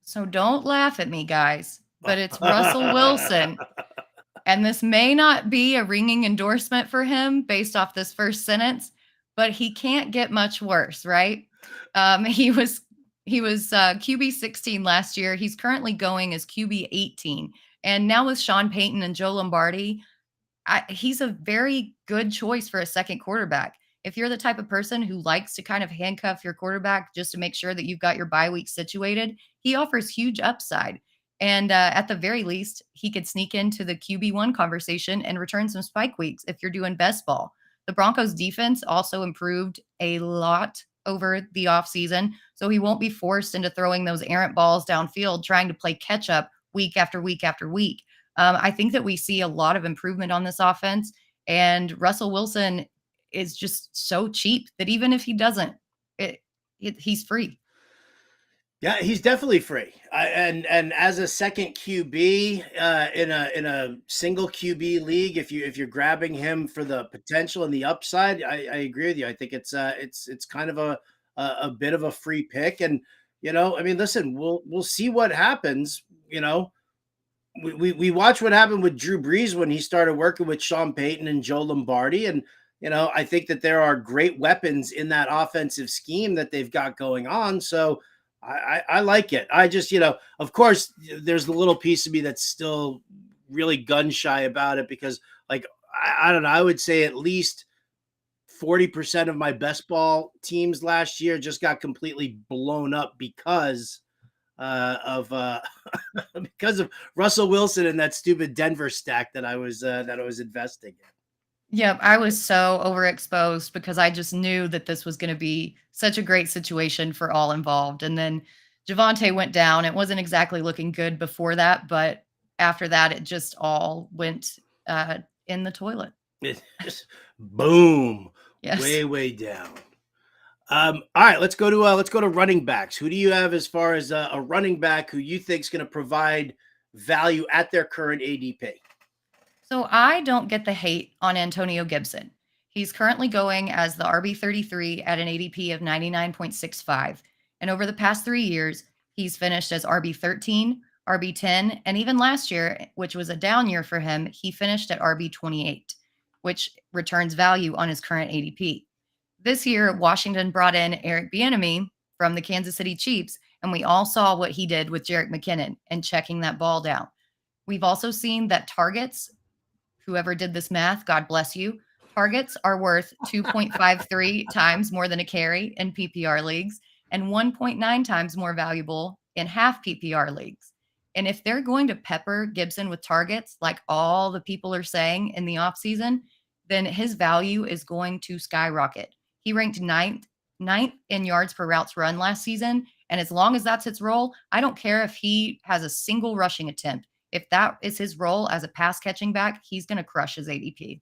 So don't laugh at me, guys, but it's Russell Wilson. And this may not be a ringing endorsement for him based off this first sentence, but he can't get much worse, right? He was QB 16 last year. He's currently going as QB 18. And now with Sean Payton and Joe Lombardi, he's a very good choice for a second quarterback. If you're the type of person who likes to kind of handcuff your quarterback just to make sure that you've got your bye week situated, he offers huge upside. And at the very least, he could sneak into the QB1 conversation and return some spike weeks if you're doing best ball. The Broncos defense also improved a lot over the offseason, so he won't be forced into throwing those errant balls downfield, trying to play catch up week after week after week. I think that we see a lot of improvement on this offense, and Russell Wilson is just so cheap that even if he doesn't, he's free. Yeah, he's definitely free. And as a second QB in a single QB league, if you're grabbing him for the potential and the upside, I agree with you. I think it's kind of a bit of a free pick. And listen, we'll see what happens. We watched what happened with Drew Brees when he started working with Sean Payton and Joe Lombardi, and I think that there are great weapons in that offensive scheme that they've got going on. So I like it. I just, of course, there's the little piece of me that's still really gun shy about it because, like, I don't know, I would say at least 40% of my best ball teams last year just got completely blown up because of Russell Wilson and that stupid Denver stack that I was investing in. Yep, I was so overexposed because I just knew that this was going to be such a great situation for all involved. And then Javonte went down. It wasn't exactly looking good before that, but after that, it just all went in the toilet. It's just boom, Yes. way down. All right, let's go to running backs. Who do you have as far as a running back who you think is going to provide value at their current ADP? So I don't get the hate on Antonio Gibson. He's currently going as the RB33 at an ADP of 99.65. And over the past 3 years, he's finished as RB13, RB10, and even last year, which was a down year for him, he finished at RB28, which returns value on his current ADP. This year, Washington brought in Eric Bieniemy from the Kansas City Chiefs, and we all saw what he did with Jerick McKinnon and checking that ball down. We've also seen that targets, whoever did this math, God bless you, targets are worth 2.53 times more than a carry in PPR leagues and 1.9 times more valuable in half PPR leagues. And if they're going to pepper Gibson with targets like all the people are saying in the offseason, then his value is going to skyrocket. He ranked ninth in yards per routes run last season. And as long as that's his role, I don't care if he has a single rushing attempt. If that is his role as a pass catching back, he's going to crush his ADP.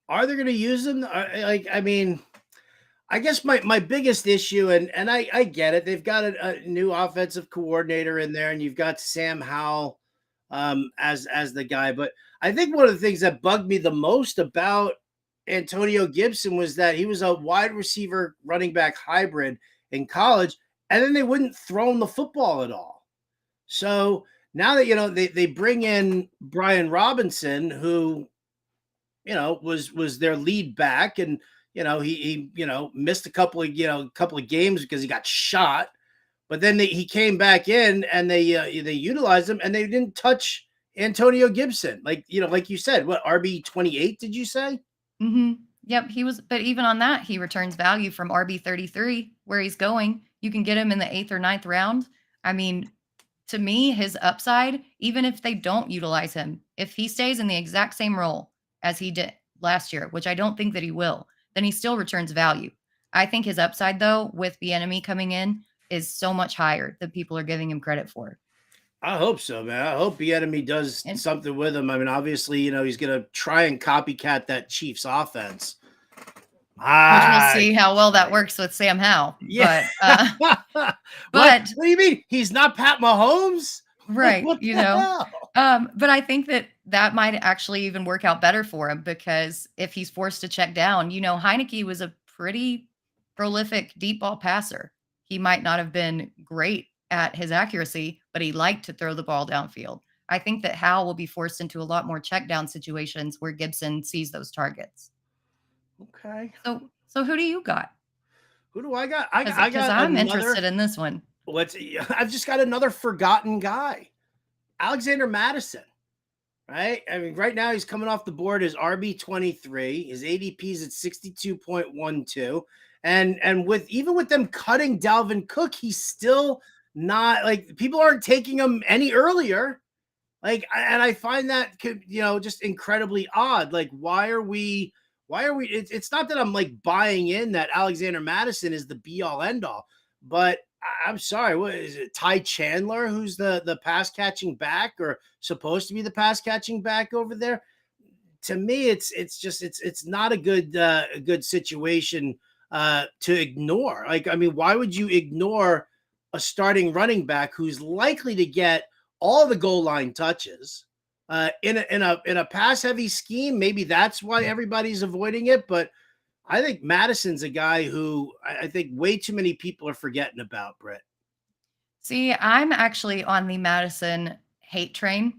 Are they going to use him? I mean, I guess my biggest issue, and I get it. They've got a new offensive coordinator in there, and you've got Sam Howell as the guy. But I think one of the things that bugged me the most about Antonio Gibson was that he was a wide receiver running back hybrid in college, and then they wouldn't throw him the football at all. So now that they bring in Brian Robinson, who was their lead back, and he missed a couple of games because he got shot, but then he came back in and they utilized him and they didn't touch Antonio Gibson, like you said, what, RB28 did you say? Mm-hmm. Yep, he was, but even on that, he returns value from RB33, where he's going. You can get him in the 8th or 9th round. I mean, to me, his upside, even if they don't utilize him, if he stays in the exact same role as he did last year, which I don't think that he will, then he still returns value. I think his upside, though, with Bieniemy coming in, is so much higher than people are giving him credit for. I hope so, man. I hope Bieniemy does something with him. I mean, obviously, he's going to try and copycat that Chiefs offense. Which we'll see how well that works with Sam Howell. Yeah. But what do you mean? He's not Pat Mahomes? Right. What the hell? But I think that might actually even work out better for him, because if he's forced to check down, Heineke was a pretty prolific deep ball passer. He might not have been great at his accuracy, but he liked to throw the ball downfield. I think that Howell will be forced into a lot more check down situations where Gibson sees those targets. Okay. So who do you got? Who do I got? Because I'm interested in this one. I've just got another forgotten guy, Alexander Mattison. Right? I mean, right now he's coming off the board as RB23. His ADP is at 62.12. And even with them cutting Dalvin Cook, he's still not, like, people aren't taking him any earlier. Like, and I find that just incredibly odd. Like, why are we it's not that I'm like buying in that Alexander Mattison is the be all end all, but I'm sorry, what is it? Ty Chandler, who's the pass catching back, or supposed to be the pass catching back over there? To me, it's not a good situation to ignore. Like, I mean, why would you ignore a starting running back who's likely to get all the goal line touches in a pass heavy scheme? Maybe that's why everybody's avoiding it, but I think Madison's a guy who I think way too many people are forgetting about, Britt. See, I'm actually on the Madison hate train.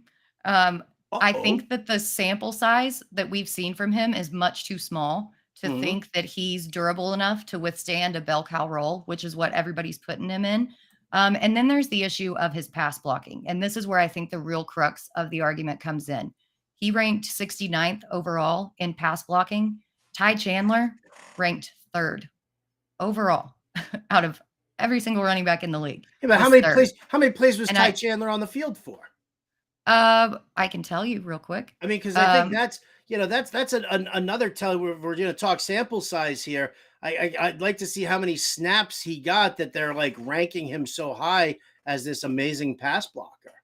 I think that the sample size that we've seen from him is much too small to think that he's durable enough to withstand a bell cow role, which is what everybody's putting him in. And then there's the issue of his pass blocking. And this is where I think the real crux of the argument comes in. He ranked 69th overall in pass blocking. Ty Chandler ranked 3rd overall out of every single running back in the league. Yeah, but how many plays was Ty Chandler on the field for? I can tell you real quick. I mean, because I think that's another tell. We're going to talk sample size here. I'd like to see how many snaps he got that they're like ranking him so high as this amazing pass blocker.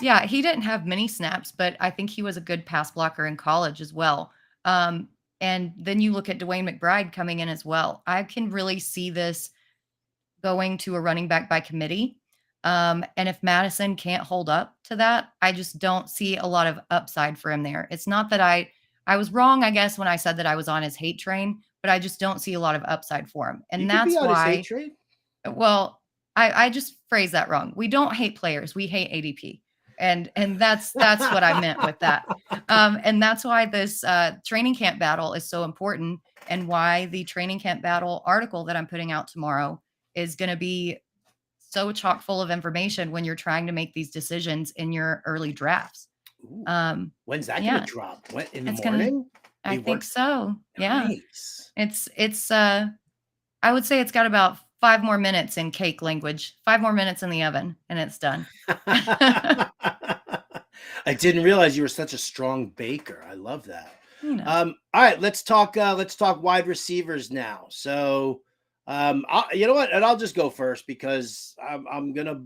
Yeah, he didn't have many snaps, but I think he was a good pass blocker in college as well. Um, and then you look at Dwayne McBride coming in as well. I can really see this going to a running back by committee. And if Madison can't hold up to that, I just don't see a lot of upside for him there. It's not that I was wrong, I guess, when I said that I was on his hate train, but I just don't see a lot of upside for him. You And could be that's on his hate why, trade. well, I just phrased that wrong. We don't hate players, we hate ADP. And that's what I meant with that. And that's why this training camp battle is so important, and why the training camp battle article that I'm putting out tomorrow is going to be so chock full of information when you're trying to make these decisions in your early drafts. Ooh, Um, when's that going to yeah, drop? When, in the it's gonna. morning? Are I you think work? so. Yeah, Nice. it's. I would say it's got about 5 more minutes in cake language. 5 more minutes in the oven, and it's done. I didn't realize you were such a strong baker. I love that. You know. All right, let's talk wide receivers now. So, you know what? And I'll just go first because I'm gonna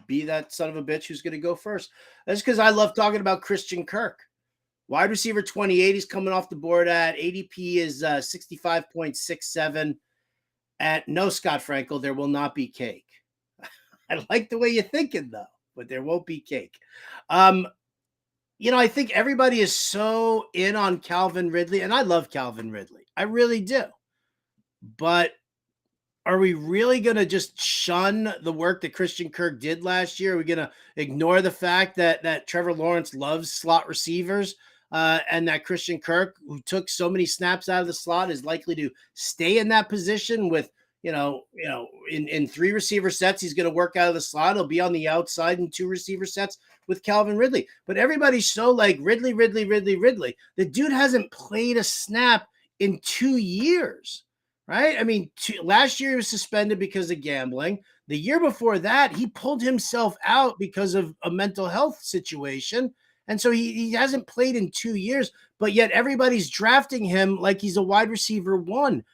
be that son of a bitch who's gonna go first. That's because I love talking about Christian Kirk. Wide receiver 28, he's coming off the board at ADP is 65.67. At no, Scott Frankel, there will not be cake. I like the way you're thinking, though, but there won't be cake. I think everybody is so in on Calvin Ridley, and I love Calvin Ridley. I really do. But are we really going to just shun the work that Christian Kirk did last year? Are we going to ignore the fact that Trevor Lawrence loves slot receivers, and that Christian Kirk, who took so many snaps out of the slot, is likely to stay in that position with, in three receiver sets, he's going to work out of the slot. He'll be on the outside in two receiver sets with Calvin Ridley. But everybody's so like Ridley. The dude hasn't played a snap in 2 years. Right? I mean, last year he was suspended because of gambling. The year before that, he pulled himself out because of a mental health situation. And so he hasn't played in 2 years, but yet everybody's drafting him like he's a wide receiver one.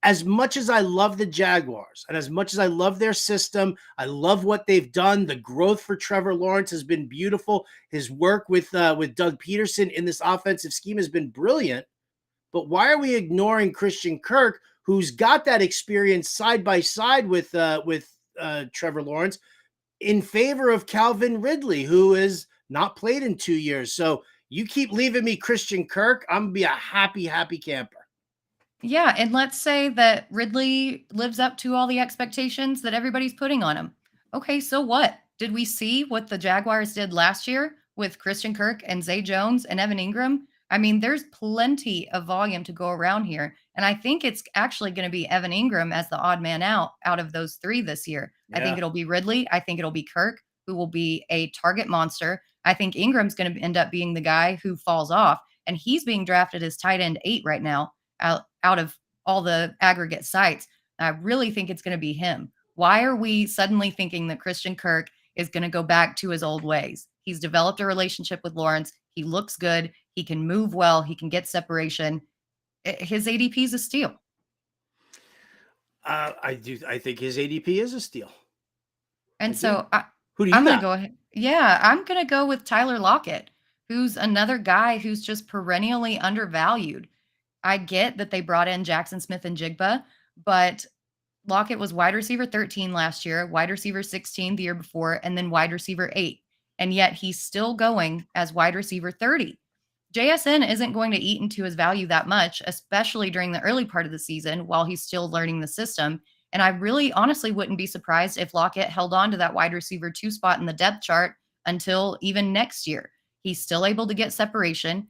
As much as I love the Jaguars and as much as I love their system, I love what they've done. The growth for Trevor Lawrence has been beautiful. His work with Doug Peterson in this offensive scheme has been brilliant. But why are we ignoring Christian Kirk, who's got that experience side by side with Trevor Lawrence, in favor of Calvin Ridley, who has not played in 2 years? So you keep leaving me Christian Kirk, I'm going to be a happy camper. Yeah, and let's say that Ridley lives up to all the expectations that everybody's putting on him. Okay, so what? Did we see what the Jaguars did last year with Christian Kirk and Zay Jones and Evan Ingram? I mean, there's plenty of volume to go around here. And I think it's actually going to be Evan Ingram as the odd man out of those three this year. Yeah. I think it'll be Ridley. I think it'll be Kirk, who will be a target monster. I think Ingram's going to end up being the guy who falls off. And he's being drafted as tight end 8 right now out of all the aggregate sites. I really think it's going to be him. Why are we suddenly thinking that Christian Kirk is going to go back to his old ways? He's developed a relationship with Lawrence. He looks good. He can move well. He can get separation. His ADP is a steal. I think his ADP is a steal. And so who do you I'm going got? to go ahead. Yeah, I'm going to go with Tyler Lockett, who's another guy who's just perennially undervalued. I get that they brought in Jackson Smith and Jigba, but Lockett was wide receiver 13 last year, wide receiver 16 the year before, and then wide receiver 8. And yet he's still going as wide receiver 30. JSN isn't going to eat into his value that much, especially during the early part of the season while he's still learning the system. And I really honestly wouldn't be surprised if Lockett held on to that wide receiver 2 spot in the depth chart until even next year. He's still able to get separation.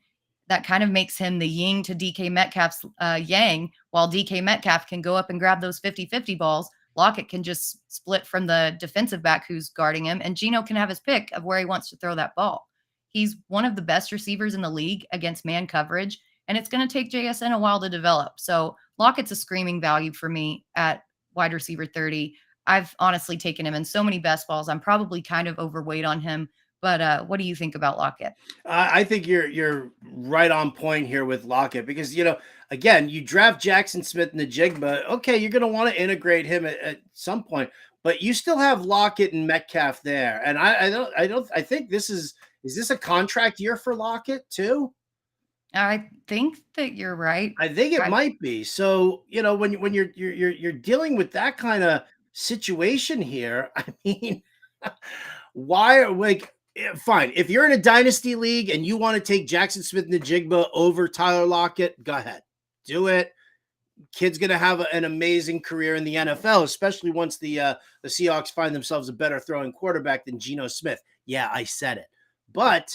That kind of makes him the yin to DK Metcalf's yang. While DK Metcalf can go up and grab those 50-50 balls, Lockett can just split from the defensive back who's guarding him, and Geno can have his pick of where he wants to throw that ball. He's one of the best receivers in the league against man coverage, and it's going to take JSN a while to develop. So Lockett's a screaming value for me at wide receiver 30. I've honestly taken him in so many best balls. I'm probably kind of overweight on him. But what do you think about Lockett? I think you're right on point here with Lockett because, again, you draft Jackson Smith and the Jigba. Okay, you're going to want to integrate him at some point. but you still have Lockett and Metcalf there. And I think is this a contract year for Lockett too? I think that you're right. I think it might be. So, when you're dealing with that kind of situation here, I mean, why are fine. If you're in a dynasty league and you want to take Jackson Smith-Njigba over Tyler Lockett, go ahead. Do it. Kid's going to have an amazing career in the NFL, especially once the Seahawks find themselves a better throwing quarterback than Geno Smith. Yeah, I said it. But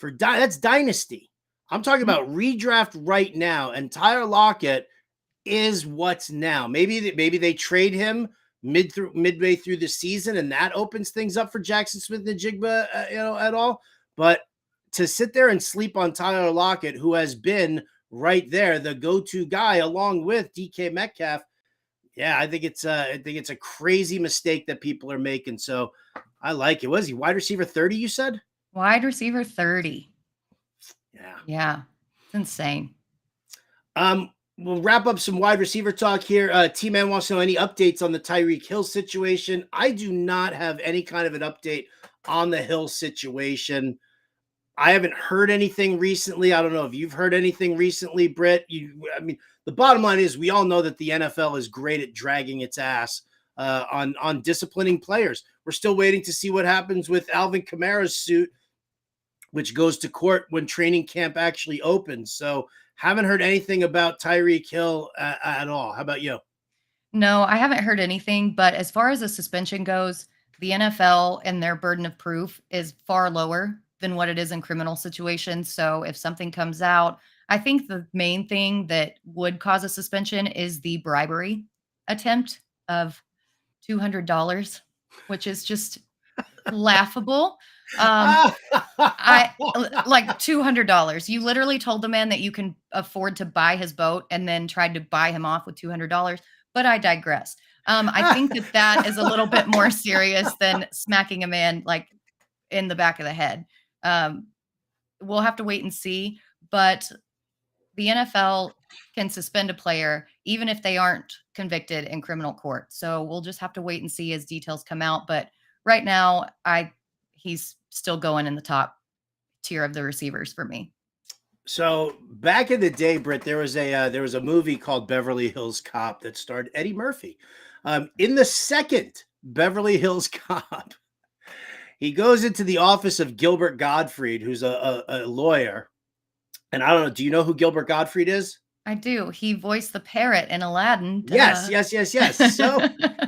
that's dynasty. I'm talking about redraft right now, and Tyler Lockett is what's now. Maybe they trade him midway through the season, and that opens things up for Jackson Smith-Njigba, at all. But to sit there and sleep on Tyler Lockett, who has been right there, the go-to guy, along with DK Metcalf, yeah, I think it's a crazy mistake that people are making. So I like it. Was he wide receiver 30? You said wide receiver 30. Yeah, it's insane. We'll wrap up some wide receiver talk here. T-Man wants to know any updates on the Tyreek Hill situation. I do not have any kind of an update on the Hill situation. I haven't heard anything recently. I don't know if you've heard anything recently, Britt. The bottom line is we all know that the NFL is great at dragging its ass on disciplining players. We're still waiting to see what happens with Alvin Kamara's suit, which goes to court when training camp actually opens. So haven't heard anything about Tyreek Hill at all. How about you? No, I haven't heard anything. But as far as the suspension goes, the NFL and their burden of proof is far lower than what it is in criminal situations. So if something comes out, I think the main thing that would cause a suspension is the bribery attempt of $200, which is just laughable. I like $200. You literally told the man that you can afford to buy his boat and then tried to buy him off with $200. But I digress. I think that is a little bit more serious than smacking a man like in the back of the head. We'll have to wait and see. But the NFL can suspend a player even if they aren't convicted in criminal court. So we'll just have to wait and see as details come out. But right now, he's still going in the top tier of the receivers for me. So back in the day, Britt, there was a movie called Beverly Hills Cop that starred Eddie Murphy. In the second Beverly Hills Cop, he goes into the office of Gilbert Gottfried, who's a lawyer. And I don't know, do you know who Gilbert Gottfried is? I do. He voiced the parrot in Aladdin. Yes. So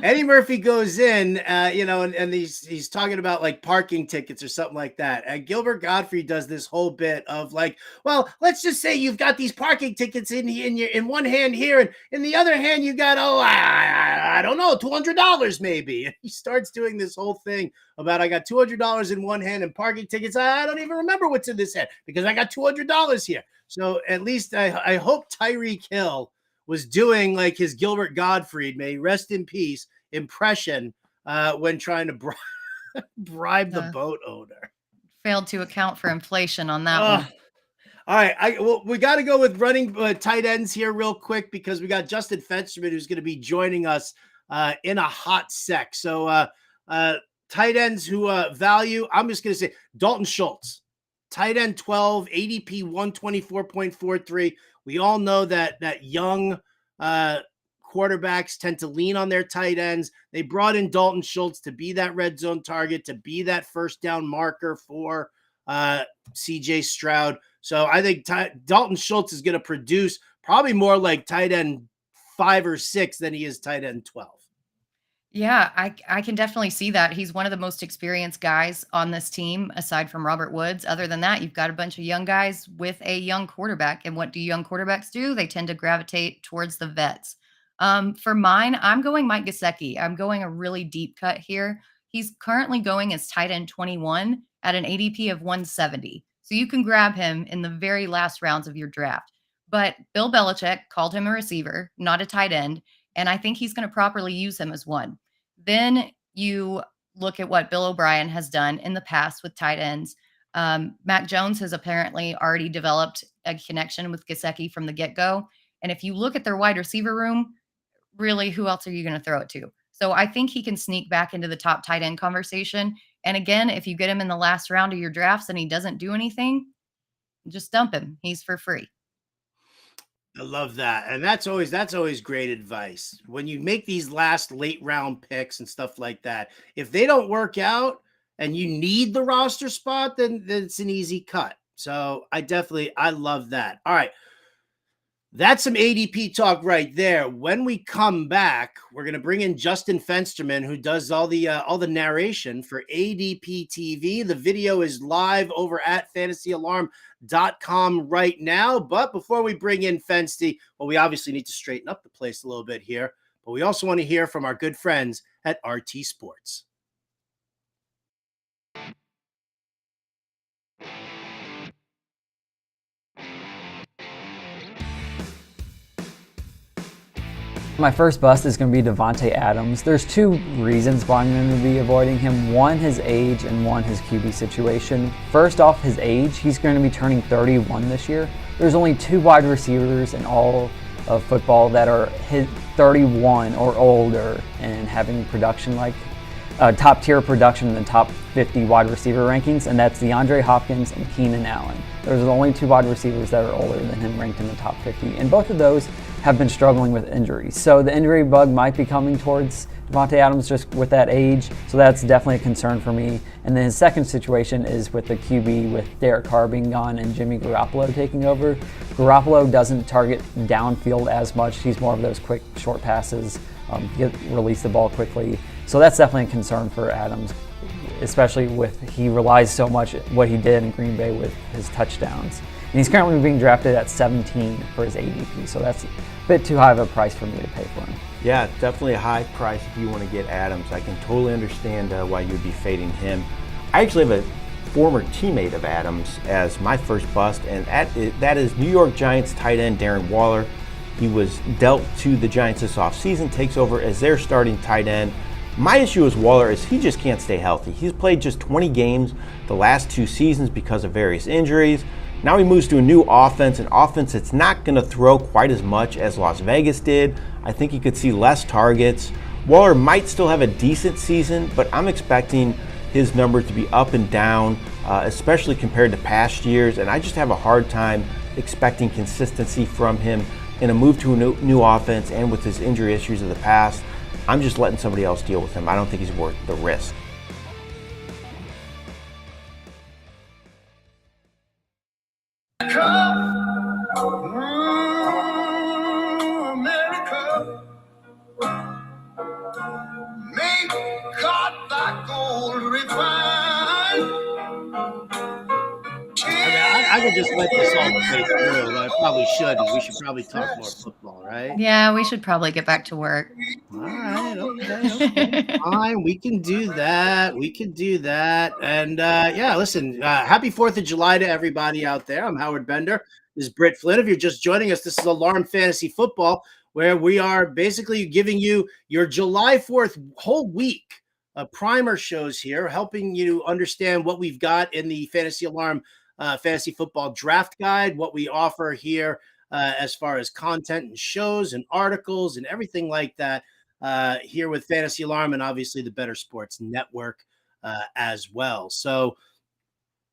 Eddie Murphy goes in, and he's talking about like parking tickets or something like that. And Gilbert Gottfried does this whole bit of like, well, let's just say you've got these parking tickets in one hand here, and in the other hand you got I don't know, $200 maybe. And he starts doing this whole thing about I got $200 in one hand and parking tickets. I don't even remember what's in this hand because I got $200 here. So at least I hope Tyreek Hill was doing like his Gilbert Gottfried, may he rest in peace, impression when trying to bribe the boat owner. Failed to account for inflation on that one. All right, we got to go with running tight ends here real quick because we got Justin Fensterman who's going to be joining us in a hot sec. So tight ends who value, I'm just going to say Dalton Schultz. Tight end 12, ADP 124.43. We all know that young quarterbacks tend to lean on their tight ends. They brought in Dalton Schultz to be that red zone target, to be that first down marker for CJ Stroud. So I think Dalton Schultz is going to produce probably more like tight end 5 or 6 than he is tight end 12. Yeah, I can definitely see that. He's one of the most experienced guys on this team, aside from Robert Woods. Other than that, you've got a bunch of young guys with a young quarterback. And what do young quarterbacks do? They tend to gravitate towards the vets. For mine, I'm going Mike Gesicki. I'm going a really deep cut here. He's currently going as tight end 21 at an ADP of 170. So you can grab him in the very last rounds of your draft. But Bill Belichick called him a receiver, not a tight end. And I think he's going to properly use him as one. Then you look at what Bill O'Brien has done in the past with tight ends. Mac Jones has apparently already developed a connection with Gesicki from the get-go. And if you look at their wide receiver room, really, who else are you going to throw it to? So I think he can sneak back into the top tight end conversation. And again, if you get him in the last round of your drafts and he doesn't do anything, just dump him. He's for free. I love that. And that's always great advice. When you make these last late round picks and stuff like that, if they don't work out and you need the roster spot, then it's an easy cut. So I love that. All right. That's some ADP talk right there. When we come back, we're going to bring in Justin Fensterman, who does all the narration for ADP TV. The video is live over at fantasyalarm.com right now. But before we bring in Fensty, well, we obviously need to straighten up the place a little bit here. But we also want to hear from our good friends at RT Sports. My first bust is going to be Davante Adams. There's two reasons why I'm going to be avoiding him. One, his age, and one, his QB situation. First off, his age. He's going to be turning 31 this year. There's only 2 wide receivers in all of football that are 31 or older and having production like top tier production in the top 50 wide receiver rankings, and that's DeAndre Hopkins and Keenan Allen. There's only 2 wide receivers that are older than him ranked in the top 50, and both of those have been struggling with injuries. So the injury bug might be coming towards Davante Adams just with that age, so that's definitely a concern for me. And then his second situation is with the QB, with Derek Carr being gone and Jimmy Garoppolo taking over. Garoppolo doesn't target downfield as much. He's more of those quick, short passes, release the ball quickly. So that's definitely a concern for Adams, especially with he relies so much what he did in Green Bay with his touchdowns. And he's currently being drafted at 17 for his ADP, so that's a bit too high of a price for me to pay for him. Yeah, definitely a high price if you want to get Adams. I can totally understand why you'd be fading him. I actually have a former teammate of Adams as my first bust, and that is New York Giants tight end Darren Waller. He was dealt to the Giants this offseason, takes over as their starting tight end. My issue with Waller is he just can't stay healthy. He's played just 20 games the last 2 seasons because of various injuries. Now he moves to a new offense, an offense that's not going to throw quite as much as Las Vegas did. I think he could see less targets. Waller might still have a decent season, but I'm expecting his numbers to be up and down, especially compared to past years, and I just have a hard time expecting consistency from him in a move to a new offense and with his injury issues of the past. I'm just letting somebody else deal with him. I don't think he's worth the risk. America, may God thy gold refine. I could just let this all play through. I probably shouldn't. We should probably talk more football, right? Yeah, we should probably get back to work. All right, okay, fine. We can do that. We can do that. And yeah, listen, happy 4th of July to everybody out there. I'm Howard Bender. This is Britt Flynn. If you're just joining us, this is Alarm Fantasy Football, where we are basically giving you your July 4th whole week primer shows here, helping you understand what we've got in the Fantasy Alarm Fantasy Football Draft Guide, what we offer here as far as content and shows and articles and everything like that here with Fantasy Alarm and obviously the Better Sports Network as well. So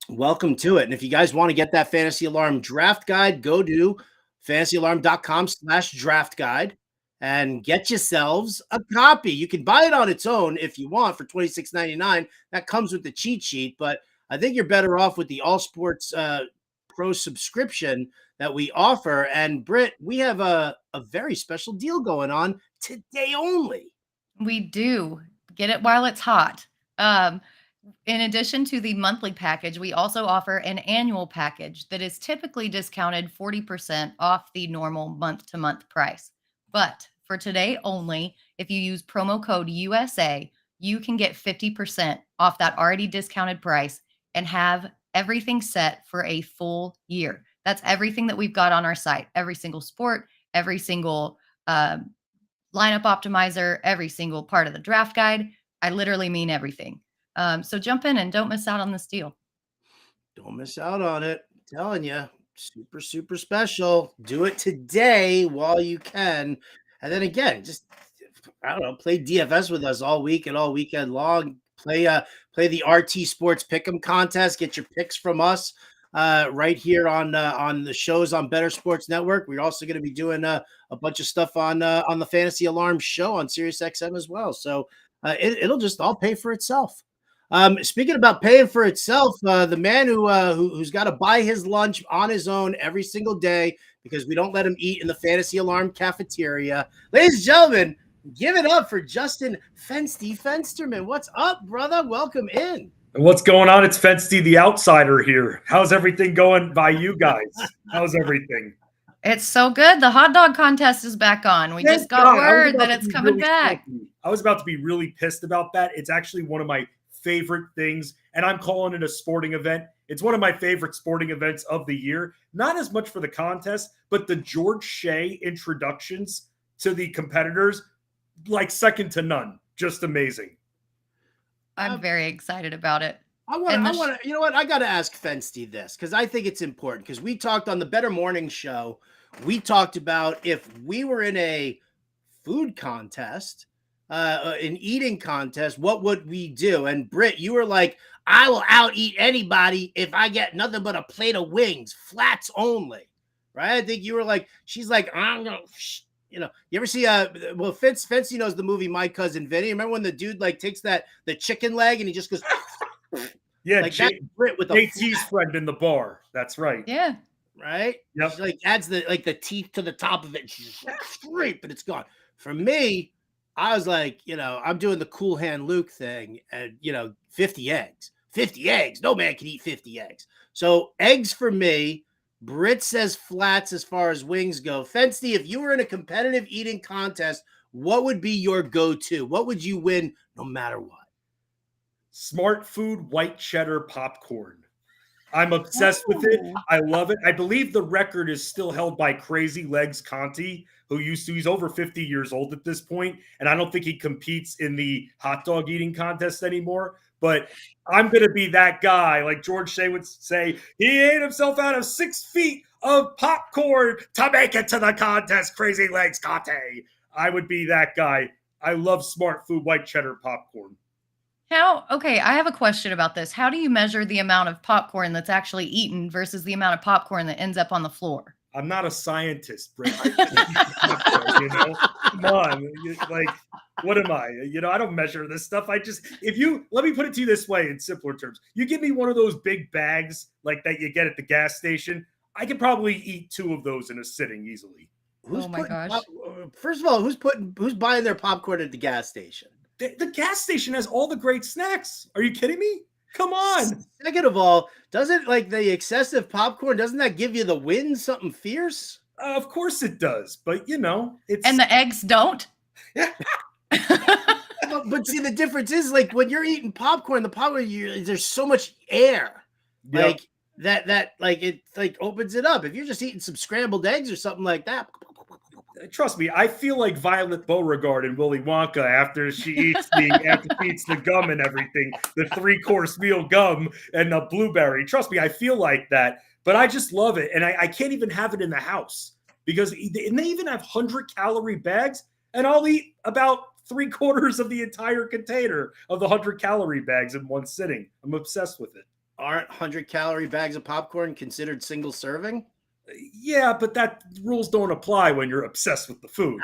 welcome to it. And if you guys want to get that Fantasy Alarm Draft Guide, go to fantasyalarm.com/draft guide and get yourselves a copy. You can buy it on its own if you want for $26.99. That comes with the cheat sheet, but I think you're better off with the All Sports Pro subscription that we offer. And Britt, we have a very special deal going on today only. We do. Get it while it's hot. In addition to the monthly package, we also offer an annual package that is typically discounted 40% off the normal month-to-month price. But for today only, if you use promo code USA, you can get 50% off that already discounted price and have everything set for a full year. That's everything that we've got on our site, every single sport, every single lineup optimizer, every single part of the draft guide. I literally mean everything. So jump in and don't miss out on this deal. Don't miss out on it. I'm telling you, super, super special. Do it today while you can. And then again, just I don't know, play DFS with us all week and all weekend long. Play the RT Sports Pick'em contest. Get your picks from us right here on the shows on Better Sports Network. We're also going to be doing a bunch of stuff on the Fantasy Alarm show on SiriusXM as well. So it'll just all pay for itself. Speaking about paying for itself, the man who's got to buy his lunch on his own every single day because we don't let him eat in the Fantasy Alarm cafeteria. Ladies and gentlemen, give it up for Justin Fensterman. What's up, brother? Welcome in. What's going on? It's Fensty the Outsider here. How's everything going by you guys? How's everything? It's so good. The hot dog contest is back on. We just got word that it's coming back. I was about to be really pissed about that. It's actually one of my favorite things, and I'm calling it a sporting event. It's one of my favorite sporting events of the year. Not as much for the contest, but the George Shea introductions to the competitors, like second to none. Just amazing. I'm very excited about it. I want to, you know what? I got to ask Fensty this because I think it's important because we talked on the Better Morning Show. We talked about if we were in a food contest, an eating contest, what would we do? And Britt, you were like, I will out eat anybody if I get nothing but a plate of wings, flats only. Right? I think you were like, she's like, I'm going to, you ever see Fensty knows the movie My Cousin Vinny. Remember when the dude like takes the chicken leg and he just goes, yeah, like that's Britt with JT's friend in the bar. That's right. Yeah. Right? Yep. She like adds the teeth to the top of it. She's like, straight, but it's gone. For me, I was like, I'm doing the cool hand Luke thing and 50 eggs. 50 eggs. No man can eat 50 eggs. So eggs for me. Britt says flats as far as wings go. Fensty, if you were in a competitive eating contest, what would be your go-to? What would you win no matter what? Smart Food white cheddar popcorn. I'm obsessed with it. I love it. I believe the record is still held by Crazy Legs Conti, he's over 50 years old at this point, and I don't think he competes in the hot dog eating contest anymore. But I'm going to be that guy, like George Shea would say, he ate himself out of 6 feet of popcorn to make it to the contest, Crazy Legs Conti. I would be that guy. I love Smart Food white cheddar popcorn. Okay, I have a question about this. How do you measure the amount of popcorn that's actually eaten versus the amount of popcorn that ends up on the floor? I'm not a scientist, Britt. Come on. Like, what am I? I don't measure this stuff. Let me put it to you this way in simpler terms. You give me one of those big bags like that you get at the gas station, I could probably eat 2 of those in a sitting easily. Oh my gosh. First of all, who's buying their popcorn at the gas station? The gas station has all the great snacks. Are you kidding me? Come on. Second of all, doesn't like the excessive popcorn, doesn't that give you the win, something fierce? Of course it does. But, it's... And the eggs don't? But see, the difference is like when you're eating popcorn, there's so much air. Like that like it like opens it up. If you're just eating some scrambled eggs or something like that. Trust me, I feel like Violet Beauregard in Willy Wonka after she eats the gum and everything, the 3-course meal gum and the blueberry. Trust me, I feel like that, but I just love it. And I can't even have it in the house because they even have 100-calorie bags, and I'll eat about 3/4 of the entire container of the 100-calorie bags in one sitting. I'm obsessed with it. Aren't 100-calorie bags of popcorn considered single serving? Yeah, but that rules don't apply when you're obsessed with the food,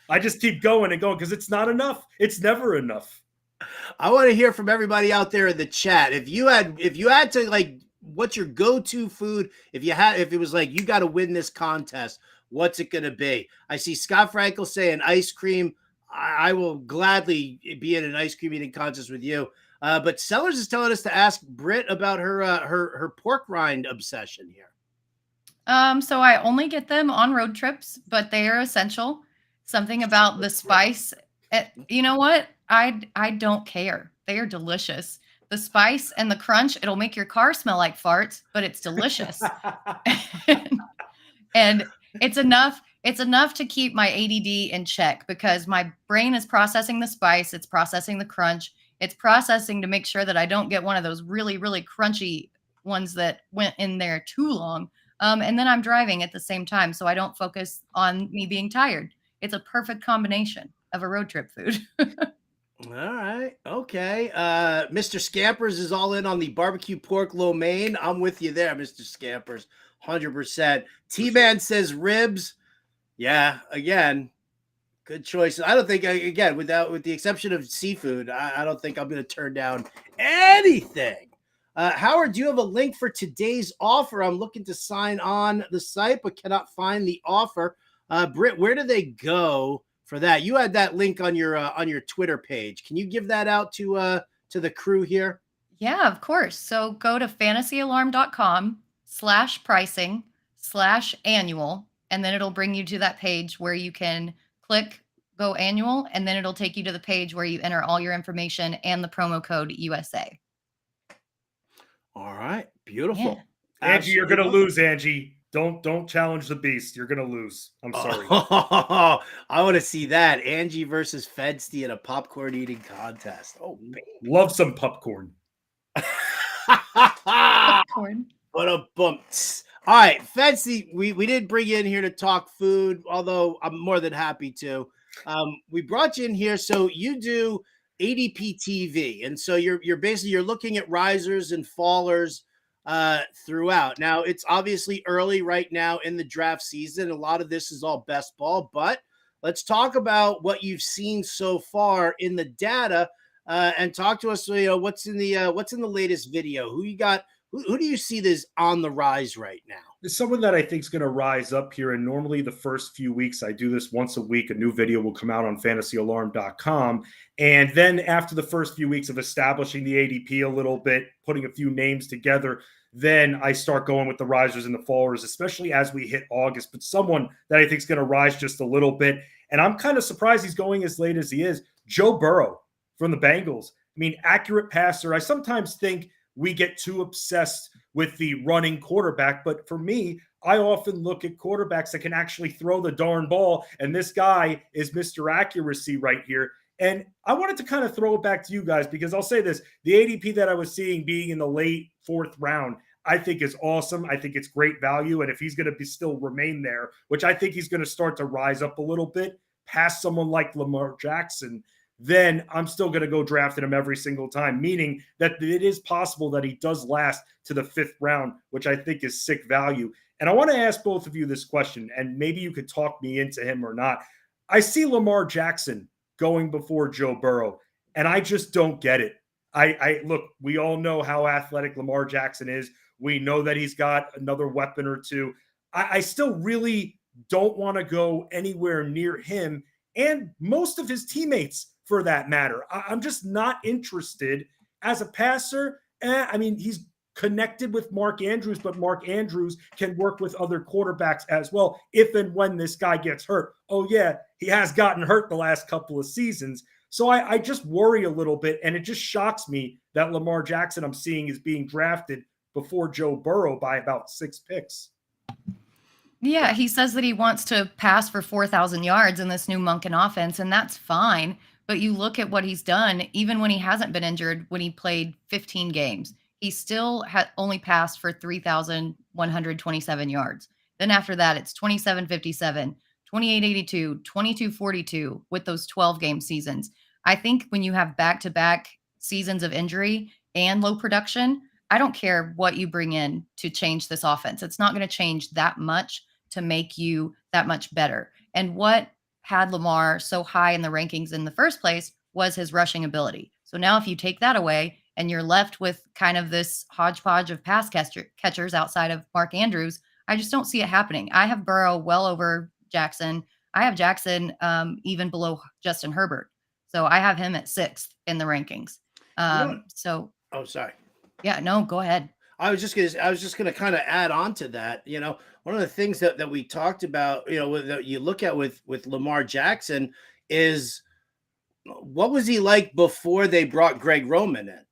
I just keep going and going because it's not enough. It's never enough. I want to hear from everybody out there in the chat. If you had to like, what's your go-to food? If it was like, you got to win this contest, what's it going to be? I see Scott Frankel saying ice cream. I will gladly be in an ice cream eating contest with you. But Sellers is telling us to ask Britt about her pork rind obsession here. So I only get them on road trips, but they are essential. Something about the spice. You know what? I don't care. They are delicious. The spice and the crunch, it'll make your car smell like farts, but it's delicious. And it's enough to keep my ADD in check because my brain is processing the spice, it's processing the crunch, it's processing to make sure that I don't get one of those really, really crunchy ones that went in there too long. And then I'm driving at the same time, so I don't focus on me being tired. It's a perfect combination. of a road trip food. All right. Okay. Mr. Scampers is all in on the barbecue pork lo mein. I'm with you there, Mr. Scampers. 100%. T-Man says ribs. Yeah, again, good choice. I don't think, again, with the exception of seafood, I don't think I'm going to turn down anything. Howard, do you have a link for today's offer? I'm looking to sign on the site, but cannot find the offer. Britt, where do they go for that? You had that link on your Twitter page. Can you give that out to the crew here? Yeah, of course. So go to fantasyalarm.com/pricing/annual, and then it'll bring you to that page where you can click go annual, and then it'll take you to the page where you enter all your information and the promo code USA. All right. Beautiful. Yeah. Angie, you're going to lose, Angie. Don't challenge the beast. You're going to lose. I'm sorry. Oh, I want to see that. Angie versus Fedsty in a popcorn eating contest. Oh, man. Love some popcorn. Popcorn. What a bump. All right, Fedsty, we didn't bring you in here to talk food, although I'm more than happy to. We brought you in here so you do ADP TV, and so you're basically looking at risers and fallers throughout. Now, it's obviously early right now in the draft season. A lot of this is all best ball, but let's talk about what you've seen so far in the data, and talk to us. What's in the latest video? Who you got? Who do you see this on the rise right now? There's someone that I think is going to rise up here. And normally the first few weeks, I do this once a week. A new video will come out on fantasyalarm.com. And then after the first few weeks of establishing the ADP a little bit, putting a few names together, then I start going with the risers and the fallers, especially as we hit August. But someone that I think is going to rise just a little bit. And I'm kind of surprised he's going as late as he is. Joe Burrow from the Bengals. I mean, accurate passer. I sometimes think we get too obsessed with the running quarterback. But for me, I often look at quarterbacks that can actually throw the darn ball. And this guy is Mr. Accuracy right here. And I wanted to kind of throw it back to you guys, because I'll say this, the ADP that I was seeing being in the late 4th round, I think is awesome. I think it's great value. And if he's going to still remain there, which I think he's going to start to rise up a little bit past someone like Lamar Jackson, then I'm still going to go drafting him every single time, meaning that it is possible that he does last to the 5th round, which I think is sick value. And I want to ask both of you this question, and maybe you could talk me into him or not. I see Lamar Jackson going before Joe Burrow, and I just don't get it. I look, we all know how athletic Lamar Jackson is. We know that he's got another weapon or two. I still really don't want to go anywhere near him and most of his teammates, for that matter. I'm just not interested as a passer. I mean, he's connected with Mark Andrews, but Mark Andrews can work with other quarterbacks as well, if and when this guy gets hurt. Oh, yeah, he has gotten hurt the last couple of seasons. So I just worry a little bit, and it just shocks me that Lamar Jackson I'm seeing is being drafted before Joe Burrow by about 6 picks. Yeah, he says that he wants to pass for 4,000 yards in this new Monken offense, and that's fine. But you look at what he's done, even when he hasn't been injured, when he played 15 games, he still only passed for 3,127 yards. Then after that, it's 2757, 2882, 2242 with those 12-game seasons. I think when you have back-to-back seasons of injury and low production, I don't care what you bring in to change this offense. It's not going to change that much to make you that much better. And what had Lamar so high in the rankings in the first place was his rushing ability. So now if you take that away and you're left with kind of this hodgepodge of pass catchers outside of Mark Andrews, I just don't see it happening. I have Burrow well over Jackson. I have Jackson even below Justin Herbert. So I have him at 6th in the rankings. Oh, sorry. Yeah, no, go ahead. I was just gonna kind of add on to that. One of the things that we talked about, that you look at with Lamar Jackson is, what was he like before they brought Greg Roman in,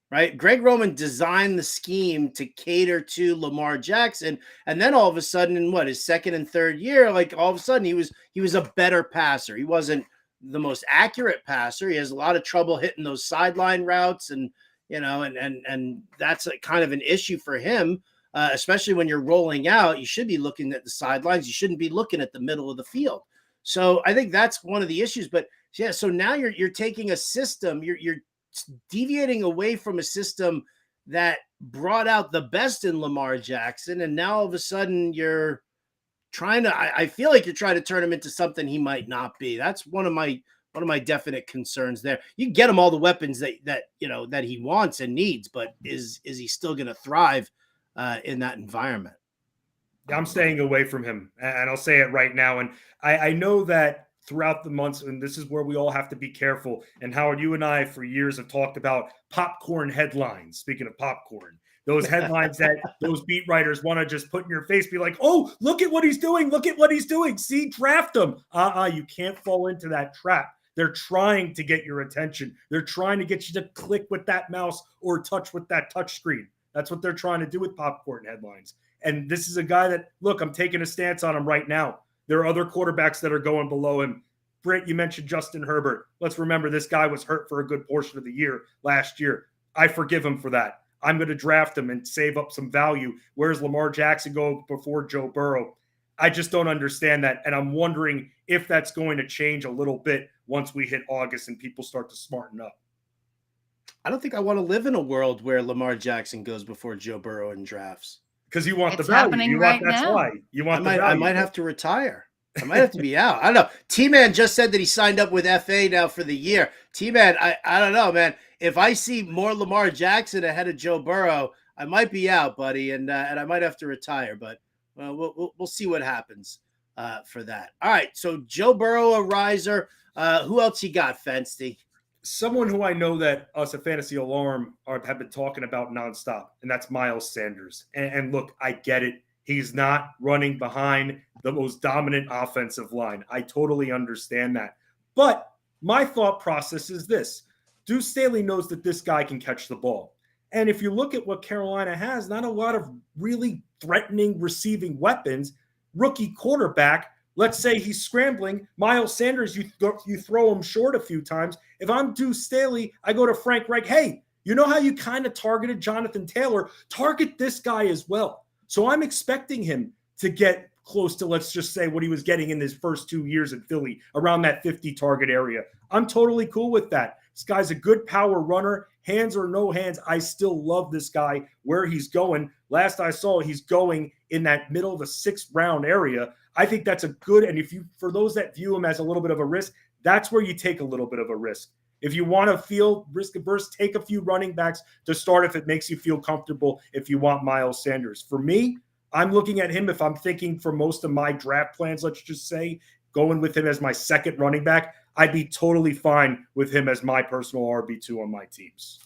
right? Greg Roman designed the scheme to cater to Lamar Jackson, and then all of a sudden, in his 2nd and 3rd year, like all of a sudden he was a better passer. He wasn't the most accurate passer. He has a lot of trouble hitting those sideline routes, and that's kind of an issue for him, especially when you're rolling out. You should be looking at the sidelines. You shouldn't be looking at the middle of the field. So I think that's one of the issues. But yeah, so now you're taking a system, you're deviating away from a system that brought out the best in Lamar Jackson, and now all of a sudden you're trying to. I feel like you're trying to turn him into something he might not be. That's one of my definite concerns there. You get him all the weapons that he wants and needs, but is he still going to thrive in that environment? I'm staying away from him, and I'll say it right now. And I know that throughout the months, and this is where we all have to be careful. And Howard, you and I for years have talked about popcorn headlines. Speaking of popcorn, those headlines that those beat writers want to just put in your face, be like, "Oh, look at what he's doing! Look at what he's doing! See, draft him!" You can't fall into that trap. They're trying to get your attention. They're trying to get you to click with that mouse or touch with that touch screen. That's what they're trying to do with popcorn headlines. And this is a guy that, look, I'm taking a stance on him right now. There are other quarterbacks that are going below him. Britt, you mentioned Justin Herbert. Let's remember this guy was hurt for a good portion of the year last year. I forgive him for that. I'm going to draft him and save up some value. Where's Lamar Jackson go before Joe Burrow? I just don't understand that. And I'm wondering if that's going to change a little bit once we hit August and people start to smarten up. I don't think I want to live in a world where Lamar Jackson goes before Joe Burrow in drafts. Because you want It's the value. happening You right want, that's now. why. You want the I value. might have to retire. I might have to be out. I don't know. T-Man just said that he signed up with FA now for the year. T-Man, I don't know, man. If I see more Lamar Jackson ahead of Joe Burrow, I might be out, buddy, and I might have to retire. But we'll see what happens for that. All right, so Joe Burrow, a riser. Who else you got, Fensty? Someone who I know that us at Fantasy Alarm have been talking about nonstop, and that's Miles Sanders. And look, I get it. He's not running behind the most dominant offensive line. I totally understand that. But my thought process is this. Deuce Staley knows that this guy can catch the ball. And if you look at what Carolina has, not a lot of really threatening receiving weapons. Rookie quarterback, let's say he's scrambling. Miles Sanders, you throw him short a few times. If I'm Deuce Staley, I go to Frank Reich, hey, you know how you kind of targeted Jonathan Taylor? Target this guy as well. So I'm expecting him to get close to, let's just say, what he was getting in his first 2 years at Philly, around that 50 target area. I'm totally cool with that. This guy's a good power runner, hands or no hands. I still love this guy where he's going. Last I saw, he's going in that middle of the 6th round area. I think that's a good, and if you, for those that view him as a little bit of a risk, that's where you take a little bit of a risk. If you want to feel risk averse, take a few running backs to start if it makes you feel comfortable, if you want Miles Sanders. For me, I'm looking at him, if I'm thinking for most of my draft plans, let's just say, going with him as my second running back, I'd be totally fine with him as my personal RB2 on my teams.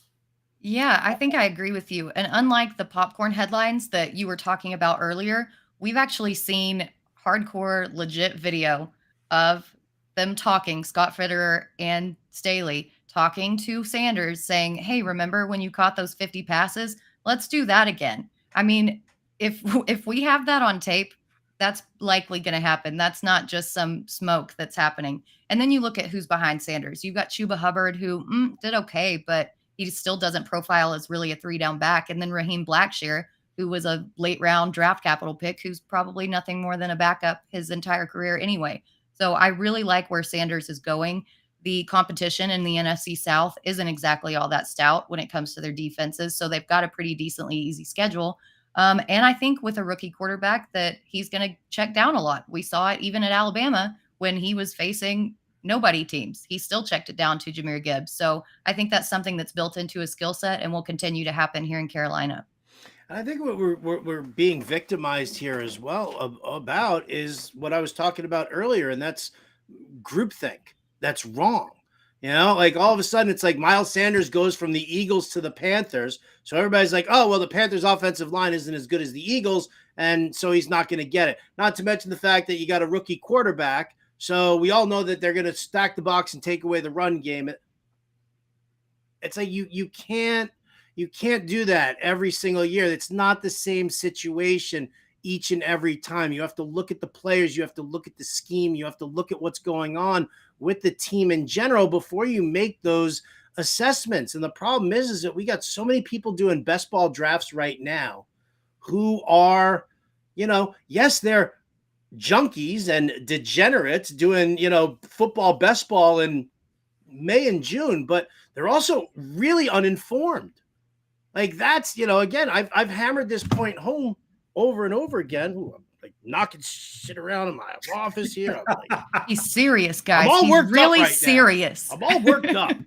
Yeah, I think I agree with you. And unlike the popcorn headlines that you were talking about earlier, we've actually seen hardcore, legit video of them talking, Scott Fitterer and Staley talking to Sanders saying, hey, remember when you caught those 50 passes? Let's do that again. I mean, if we have that on tape, that's likely going to happen. That's not just some smoke that's happening. And then you look at who's behind Sanders. You've got Chuba Hubbard, who did okay, but he still doesn't profile as really a 3-down back. And then Raheem Blackshear, who was a late round draft capital pick, who's probably nothing more than a backup his entire career anyway. So I really like where Sanders is going. The competition in the NFC South isn't exactly all that stout when it comes to their defenses. So they've got a pretty decently easy schedule. And I think with a rookie quarterback that he's going to check down a lot. We saw it even at Alabama when he was facing nobody teams. He still checked it down to Jahmyr Gibbs. So I think that's something that's built into his skill set and will continue to happen here in Carolina. And I think what we're being victimized here as well about is what I was talking about earlier, and that's groupthink. That's wrong. You know, like all of a sudden it's like Miles Sanders goes from the Eagles to the Panthers. So everybody's like, oh, well, the Panthers offensive line isn't as good as the Eagles. And so he's not going to get it. Not to mention the fact that you got a rookie quarterback. So we all know that they're going to stack the box and take away the run game. It's like you can't do that every single year. It's not the same situation each and every time. You have to look at the players. You have to look at the scheme. You have to look at what's going on with the team in general before you make those assessments. And the problem is that we got so many people doing best ball drafts right now who are, yes, they're junkies and degenerates doing, football, best ball in May and June, but they're also really uninformed. Like that's, again, I've hammered this point home over and over again. Ooh, I'm like knocking shit around in my office here. I'm like, He's serious, guys. I'm all He's worked really up right serious. now. I'm all worked up.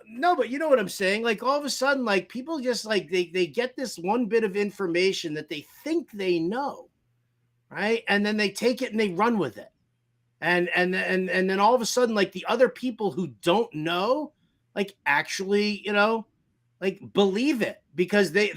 No, but you know what I'm saying? Like all of a sudden, like people just like they get this one bit of information that they think they know, right? And then they take it and they run with it. And then all of a sudden, like the other people who don't know, like actually, like believe it because they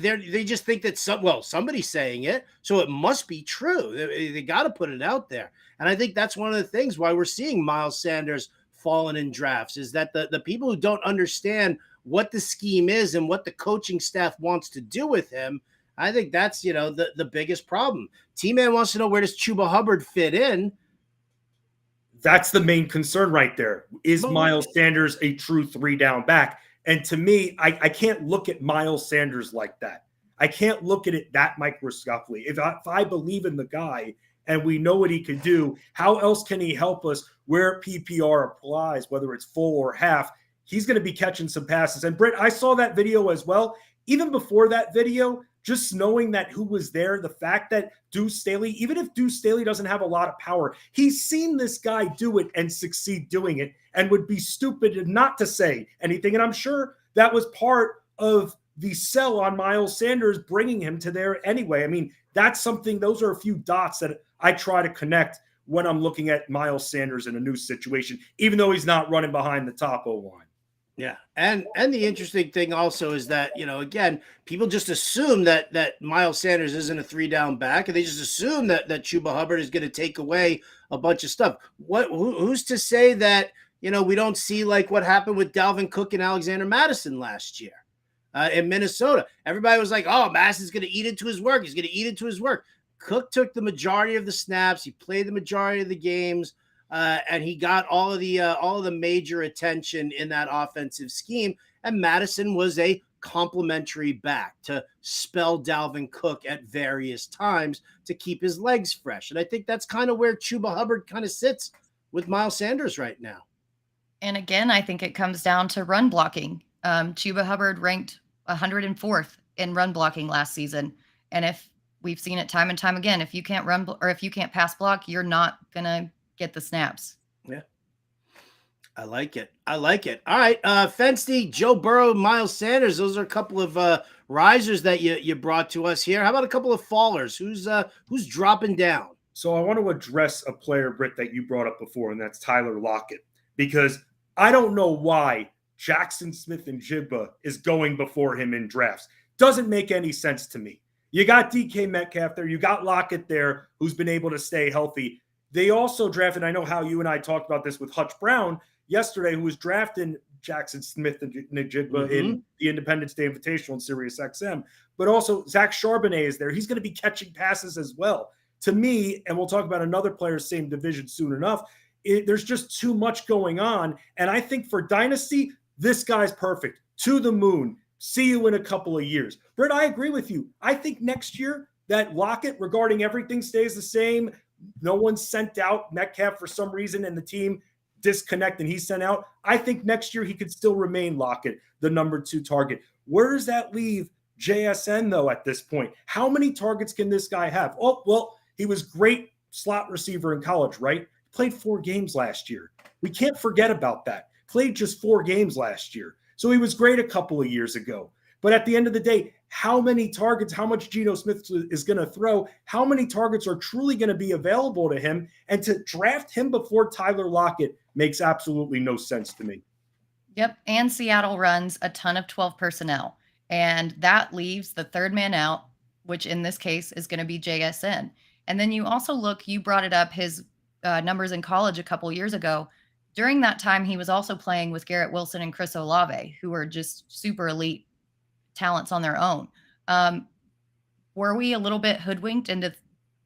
just think that somebody's saying it, so it must be true. They got to put it out there. And I think that's one of the things why we're seeing Miles Sanders falling in drafts is that the people who don't understand what the scheme is and what the coaching staff wants to do with him, I think that's, the biggest problem. T-Man wants to know, where does Chuba Hubbard fit in? That's the main concern right there. Is Miles Sanders a true 3-down back? And to me, I can't look at Miles Sanders like that. I can't look at it that microscopically. If I believe in the guy and we know what he can do, how else can he help us where PPR applies, whether it's full or half? He's going to be catching some passes. And Britt, I saw that video as well. Even before that video, just knowing that who was there, the fact that Deuce Staley, even if Deuce Staley doesn't have a lot of power, he's seen this guy do it and succeed doing it and would be stupid not to say anything. And I'm sure that was part of the sell on Miles Sanders, bringing him to there anyway. I mean, that's something, those are a few dots that I try to connect when I'm looking at Miles Sanders in a new situation, even though he's not running behind the top O-line. Yeah. And the interesting thing also is that, again, people just assume that Miles Sanders isn't a 3-down back, and they just assume that Chuba Hubbard is going to take away a bunch of stuff. Who's to say that, we don't see like what happened with Dalvin Cook and Alexander Mattison last year in Minnesota? Everybody was like, oh, Madison's going to eat into his work. He's going to eat into his work. Cook took the majority of the snaps. He played the majority of the games. And he got all of the major attention in that offensive scheme. And Madison was a complimentary back to spell Dalvin Cook at various times to keep his legs fresh. And I think that's kind of where Chuba Hubbard kind of sits with Miles Sanders right now. And again, I think it comes down to run blocking. Chuba Hubbard ranked 104th in run blocking last season. And if we've seen it time and time again, if you can't run or if you can't pass block, you're not going to get the snaps. Yeah. I like it. All right. Fensty, Joe Burrow, Miles Sanders. Those are a couple of risers that you brought to us here. How about a couple of fallers? Who's dropping down? So I want to address a player, Britt, that you brought up before, and that's Tyler Lockett, because I don't know why Jackson Smith-Njigba is going before him in drafts. Doesn't make any sense to me. You got DK Metcalf there. You got Lockett there, who's been able to stay healthy. They also drafted, I know how you and I talked about this with Hutch Brown yesterday, who was drafting Jackson Smith-Njigba in the Independence Day Invitational in Sirius XM. But also Zach Charbonnet is there. He's going to be catching passes as well. To me, and we'll talk about another player, same division soon enough, there's just too much going on. And I think for Dynasty, this guy's perfect. To the moon. See you in a couple of years. Britt, I agree with you. I think next year that Lockett, regarding everything, stays the same. No one sent out Metcalf for some reason and the team disconnect and he's sent out. I think next year he could still remain Lockett, the number 2 target. Where does that leave JSN, though, at this point? How many targets can this guy have? Oh, well, he was great slot receiver in college, right? Played 4 games last year. We can't forget about that. Played just 4 games last year. So he was great a couple of years ago. But at the end of the day, how many targets, how much Geno Smith is going to throw, how many targets are truly going to be available to him? And to draft him before Tyler Lockett makes absolutely no sense to me. Yep. And Seattle runs a ton of 12 personnel. And that leaves the third man out, which in this case is going to be JSN. And then you also look, you brought it up, his numbers in college a couple years ago. During that time, he was also playing with Garrett Wilson and Chris Olave, who are just super elite talents on their own. Were we a little bit hoodwinked into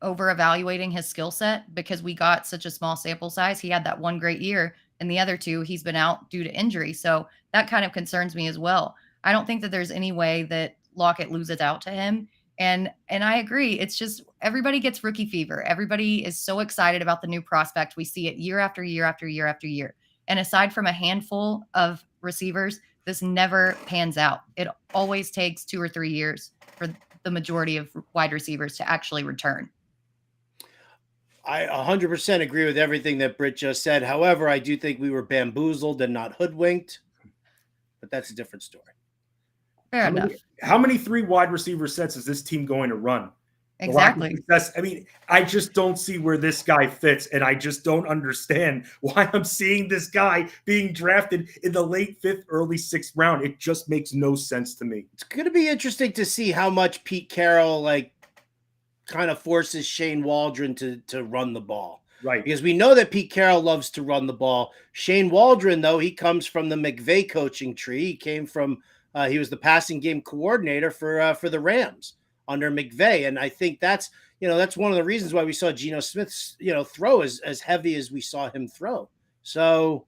over evaluating his skill set because we got such a small sample size? He had that one great year, and the other 2 he's been out due to injury. So that kind of concerns me as well. I don't think that there's any way that Lockett loses out to him. And I agree. It's just everybody gets rookie fever. Everybody is so excited about the new prospect. We see it year after year after year after year. And aside from a handful of receivers, this never pans out. It always takes 2 or 3 years for the majority of wide receivers to actually return. I 100% agree with everything that Britt just said. However, I do think we were bamboozled and not hoodwinked, but that's a different story. Fair enough. How many 3 wide receiver sets is this team going to run? Exactly. I mean, I just don't see where this guy fits, and I just don't understand why I'm seeing this guy being drafted in the late 5th, early 6th round. It just makes no sense to me. It's going to be interesting to see how much Pete Carroll kind of forces Shane Waldron to run the ball. Right. Because we know that Pete Carroll loves to run the ball. Shane Waldron, though, he comes from the McVay coaching tree. He came from he was the passing game coordinator for the Rams under McVay. And I think that's one of the reasons why we saw Geno Smith, throw as heavy as we saw him throw. So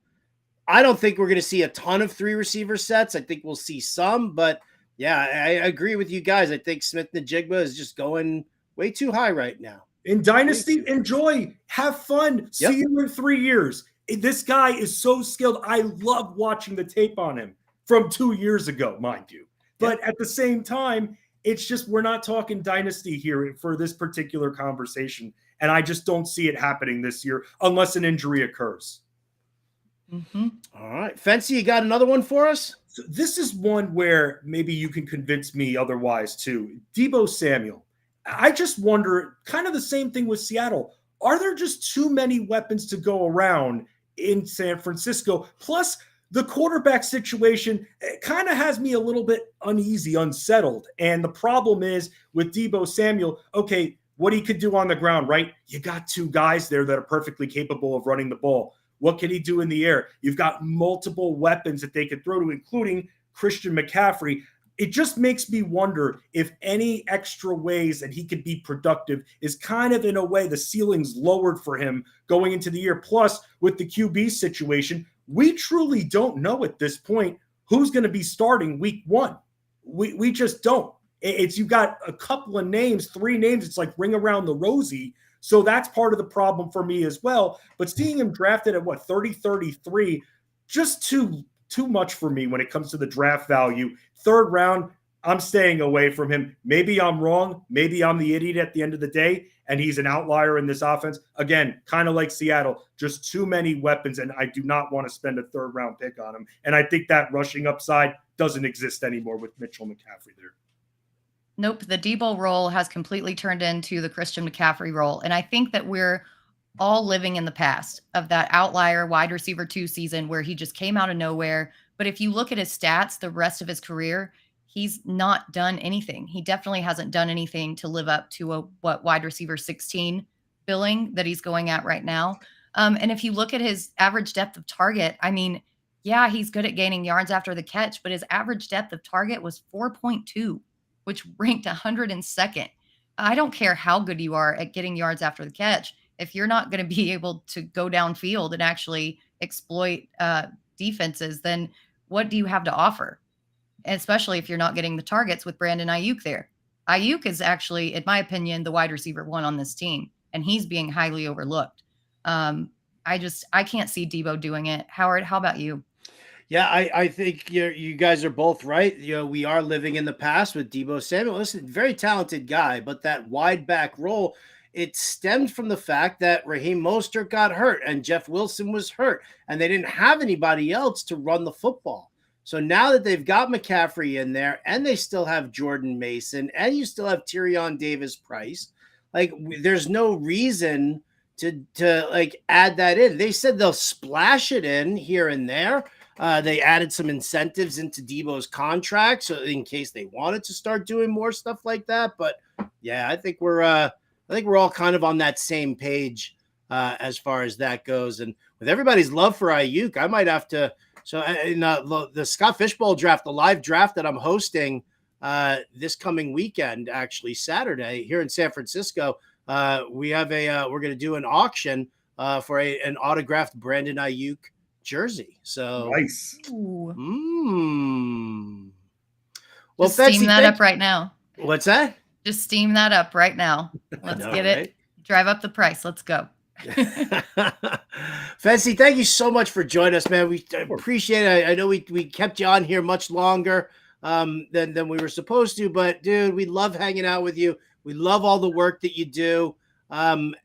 I don't think we're going to see a ton of 3 receiver sets. I think we'll see some, but yeah, I agree with you guys. I think Smith-Njigba is just going way too high right now. In Dynasty, enjoy, have fun. Yep. See you in 3 years. This guy is so skilled. I love watching the tape on him from 2 years ago, mind you. But at the same time, it's just we're not talking Dynasty here for this particular conversation. And I just don't see it happening this year unless an injury occurs. Mm-hmm. All right. Fancy, you got another one for us? So this is one where maybe you can convince me otherwise too. Deebo Samuel. I just wonder, kind of the same thing with Seattle. Are there just too many weapons to go around in San Francisco? Plus, the quarterback situation kind of has me a little bit uneasy, unsettled. And the problem is with Deebo Samuel, okay, what he could do on the ground, right? You got 2 guys there that are perfectly capable of running the ball. What can he do in the air? You've got multiple weapons that they could throw to, including Christian McCaffrey. It just makes me wonder if any extra ways that he could be productive is kind of, in a way, the ceiling's lowered for him going into the year. Plus, with the QB situation, we truly don't know at this point who's going to be starting week 1. We just don't. You got a couple of names, 3 names. It's like ring around the rosy. So that's part of the problem for me as well. But seeing him drafted at 30, 33, just too much for me when it comes to the draft value. 3rd round, I'm staying away from him. Maybe I'm wrong. Maybe I'm the idiot at the end of the day, and he's an outlier in this offense. Again, kind of like Seattle, just too many weapons, and I do not want to spend a 3rd round pick on him. And I think that rushing upside doesn't exist anymore with Mitchell McCaffrey there. Nope. The Deebo role has completely turned into the Christian McCaffrey role. And I think that we're all living in the past of that outlier wide receiver 2 season where he just came out of nowhere. But if you look at his stats, the rest of his career, he's not done anything. He definitely hasn't done anything to live up to what wide receiver 16 billing that he's going at right now. And if you look at his average depth of target, I mean, yeah, he's good at gaining yards after the catch, but his average depth of target was 4.2, which ranked 102nd. I don't care how good you are at getting yards after the catch. If you're not going to be able to go downfield and actually exploit defenses, then what do you have to offer? Especially if you're not getting the targets with Brandon Ayuk there. Ayuk is actually, in my opinion, the wide receiver 1 on this team, and he's being highly overlooked. I can't see Deebo doing it. Howard, how about you? Yeah, I think you guys are both right. We are living in the past with Deebo Samuel. Listen, very talented guy, but that wide back role, it stemmed from the fact that Raheem Mostert got hurt and Jeff Wilson was hurt, and they didn't have anybody else to run the football. So now that they've got McCaffrey in there, and they still have Jordan Mason, and you still have Tyrion Davis-Price, there's no reason to add that in. They said they'll splash it in here and there. They added some incentives into Deebo's contract, so in case they wanted to start doing more stuff like that. But yeah, I think we're all kind of on that same page as far as that goes. And with everybody's love for Ayuk, I might have to. So in the Scott Fishbowl draft, the live draft that I'm hosting this coming weekend, actually Saturday here in San Francisco, we have we're going to do an auction for an autographed Brandon Ayuk jersey. So nice. Well, just steam that up right now. What's that? Just steam that up right now. Let's get it. Drive up the price. Let's go. Fancy, thank you so much for joining us, man. We appreciate it. I know we kept you on here much longer than we were supposed to, but dude, we love hanging out with you. We love all the work that you do. And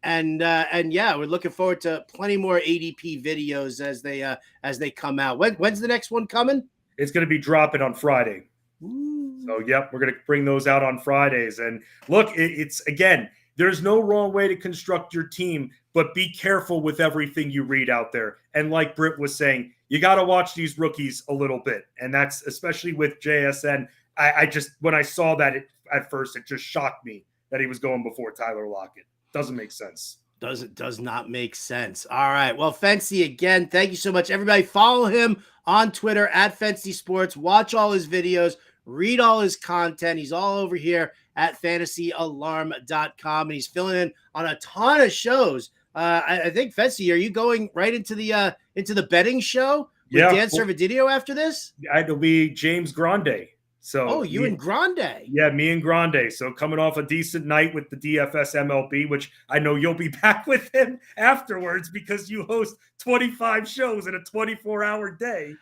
yeah, we're looking forward to plenty more ADP videos as they come out. When's the next one coming? It's going to be dropping on Friday. Ooh. So, yep, we're going to bring those out on Fridays. And look, it's again, there's no wrong way to construct your team, but be careful with everything you read out there. And like Britt was saying, you got to watch these rookies a little bit. And that's especially with JSN. I just, when I saw that at first, it just shocked me that he was going before Tyler Lockett. Doesn't make sense. Does not make sense. All right. Well, Fancy, again, thank you so much. Everybody follow him on Twitter at Fancy Sports. Watch all his videos. Read all his content. He's all over here at fantasyalarm.com, and he's filling in on a ton of shows. I think, Fancy, are you going right into the betting show with Dan Servidino after this? It'll be James Grande. So, you and Grande. Yeah, me and Grande. So coming off a decent night with the DFS MLB, which I know you'll be back with him afterwards because you host 25 shows in a 24-hour day.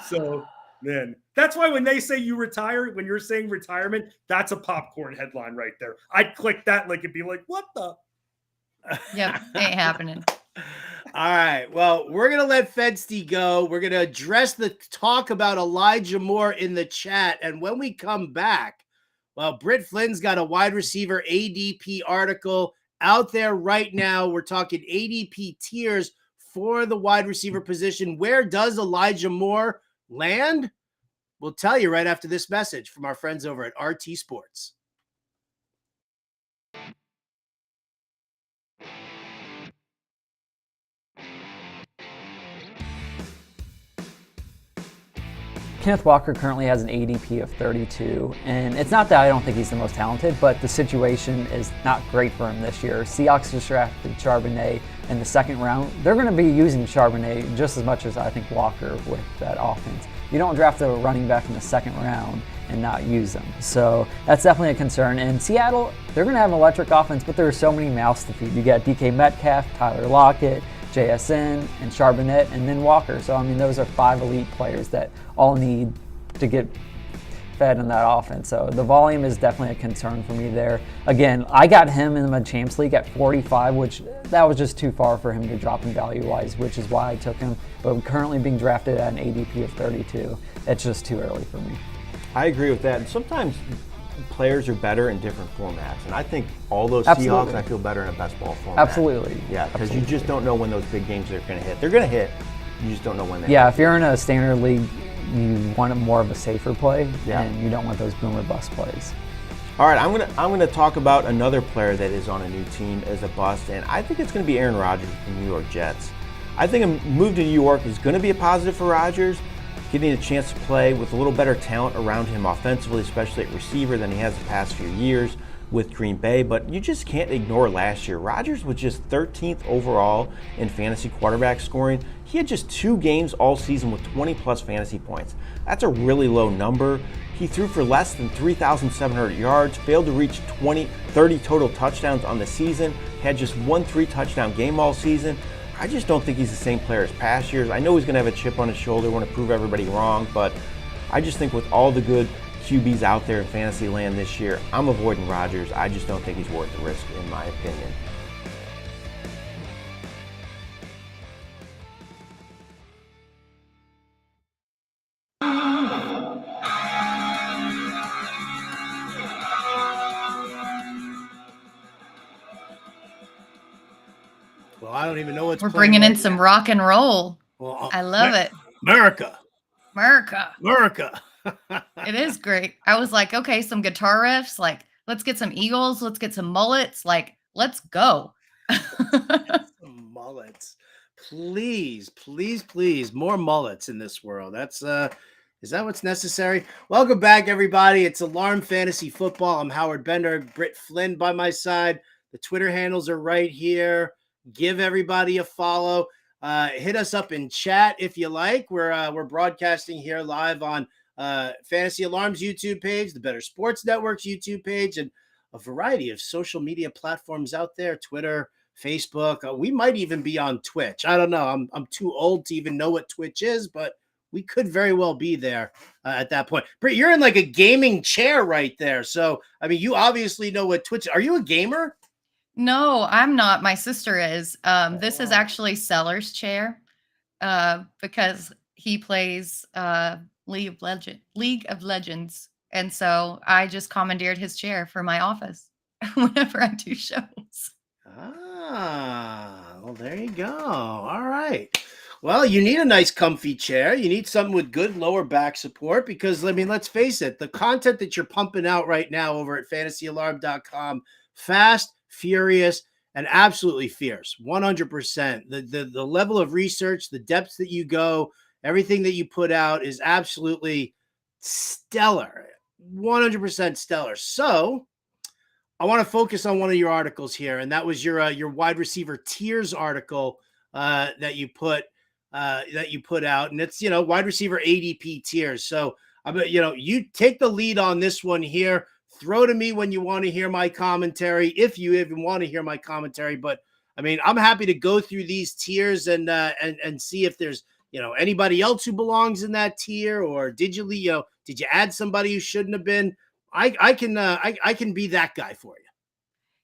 So, man, that's why when they say you retire, when you're saying retirement, that's a popcorn headline right there. I'd click that link and be like, what the? Yep, ain't happening. All right. Well, we're going to let Fensty go. We're going to address the talk about Elijah Moore in the chat. And when we come back, well, Britt Flynn's got a wide receiver ADP article out there right now. We're talking ADP tiers for the wide receiver position. Where does Elijah Moore land? We'll tell you right after this message from our friends over at RT Sports. Kenneth Walker currently has an ADP of 32, and it's not that I don't think he's the most talented, but the situation is not great for him this year. Seahawks just drafted Charbonnet in the second round. They're going to be using Charbonnet just as much as I think Walker with that offense. You don't draft a running back in the second round and not use them. So that's definitely a concern. And Seattle, they're going to have an electric offense, but there are so many mouths to feed. You got DK Metcalf, Tyler Lockett, JSN, and Charbonnet, and then Walker. So, I mean, those are 5 elite players that all need to get fed in that offense. So the volume is definitely a concern for me there. Again, I got him in the Champs League at 45, which that was just too far for him to drop in value-wise, which is why I took him. But currently being drafted at an ADP of 32, it's just too early for me. I agree with that. And sometimes players are better in different formats. And I think all those Absolutely. Seahawks, I feel better in a best ball format. Absolutely. Yeah, because you just don't know when those big games are going to hit. They're going to hit. You just don't know when they Yeah, if you're in a standard league, you want more of a safer play, and you don't want those boomer bust plays. All right, I'm gonna talk about another player that is on a new team as a bust, and I think it's going to be Aaron Rodgers with the New York Jets. I think a move to New York is going to be a positive for Rodgers, getting a chance to play with a little better talent around him offensively, especially at receiver, than he has the past few years with Green Bay. But you just can't ignore last year. Rodgers was just 13th overall in fantasy quarterback scoring. He had just 2 games all season with 20-plus fantasy points. That's a really low number. He threw for less than 3,700 yards, failed to reach 30 total touchdowns on the season, had just 1 3-touchdown game all season. I just don't think he's the same player as past years. I know he's going to have a chip on his shoulder, want to prove everybody wrong, but I just think with all the good QBs out there in fantasy land this year, I'm avoiding Rodgers. I just don't think he's worth the risk, in my opinion. Well, I don't even know what's We're bringing in some rock and roll. Well, I love it. America. It is great. I was like, okay, some guitar riffs. Like, let's get some Eagles. Let's get some mullets. Like, let's go. Some mullets. Please, please, please. More mullets in this world. That's is that what's necessary? Welcome back, everybody. It's Alarm Fantasy Football. I'm Howard Bender, Britt Flynn by my side. The Twitter handles are right here. Give everybody a follow. Hit us up in chat if you like. We're broadcasting here live on Fantasy Alarm's YouTube page, the Better Sports Network's YouTube page, and a variety of social media platforms out there, Twitter, Facebook. We might even be on Twitch. I don't know. I'm too old to even know what Twitch is, but we could very well be there at that point. Britt, you're in like a gaming chair right there. So, I mean, you obviously know what Twitch. Are you a gamer? No, I'm not. My sister is. This is Oh. actually Seller's chair because he plays League of Legends, and so I just commandeered his chair for my office whenever I do shows. Ah, well, there you go. All right. Well, you need a nice comfy chair. You need something with good lower back support because, I mean, let's face it, the content that you're pumping out right now over at fantasyalarm.com, fast, furious, and absolutely fierce. 100%. The level of research, the depths that you go, everything that you put out is absolutely stellar. 100% stellar. So, I want to focus on one of your articles here, and that was your wide receiver tiers article that you put out, and it's wide receiver ADP tiers. So you take the lead on this one here. Throw to me when you want to hear my commentary, if you even want to hear my commentary. But I mean, I'm happy to go through these tiers and see if there's anybody else who belongs in that tier, or did you add somebody who shouldn't have been. I can be that guy for you.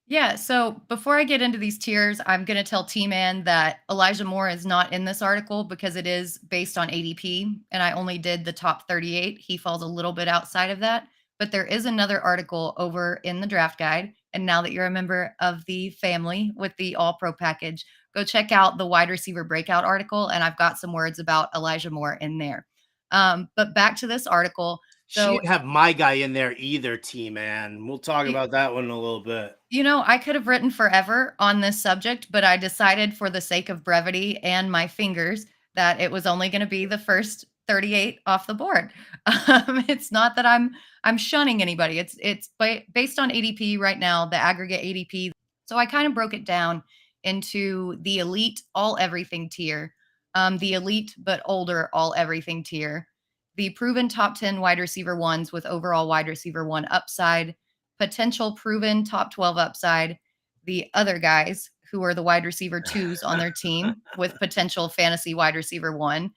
Yeah, so before I get into these tiers, I'm going to tell T-Man that Elijah Moore is not in this article because it is based on ADP, and I only did the top 38. He falls a little bit outside of that, but there is another article over in the draft guide, and now that you're a member of the family with the All-Pro package, go check out the wide receiver breakout article, and I've got some words about Elijah Moore in there. But back to this article. She didn't have my guy in there either, T-Man. We'll talk about that one in a little bit. I could have written forever on this subject, but I decided for the sake of brevity and my fingers that it was only going to be the first 38 off the board. It's not that I'm shunning anybody. It's based on ADP right now, the aggregate ADP. So I kind of broke it down into the elite all everything tier, the elite but older all everything tier, the proven top 10 wide receiver ones with overall wide receiver one upside, potential proven top 12 upside, the other guys who are the wide receiver twos on their team with potential fantasy wide receiver one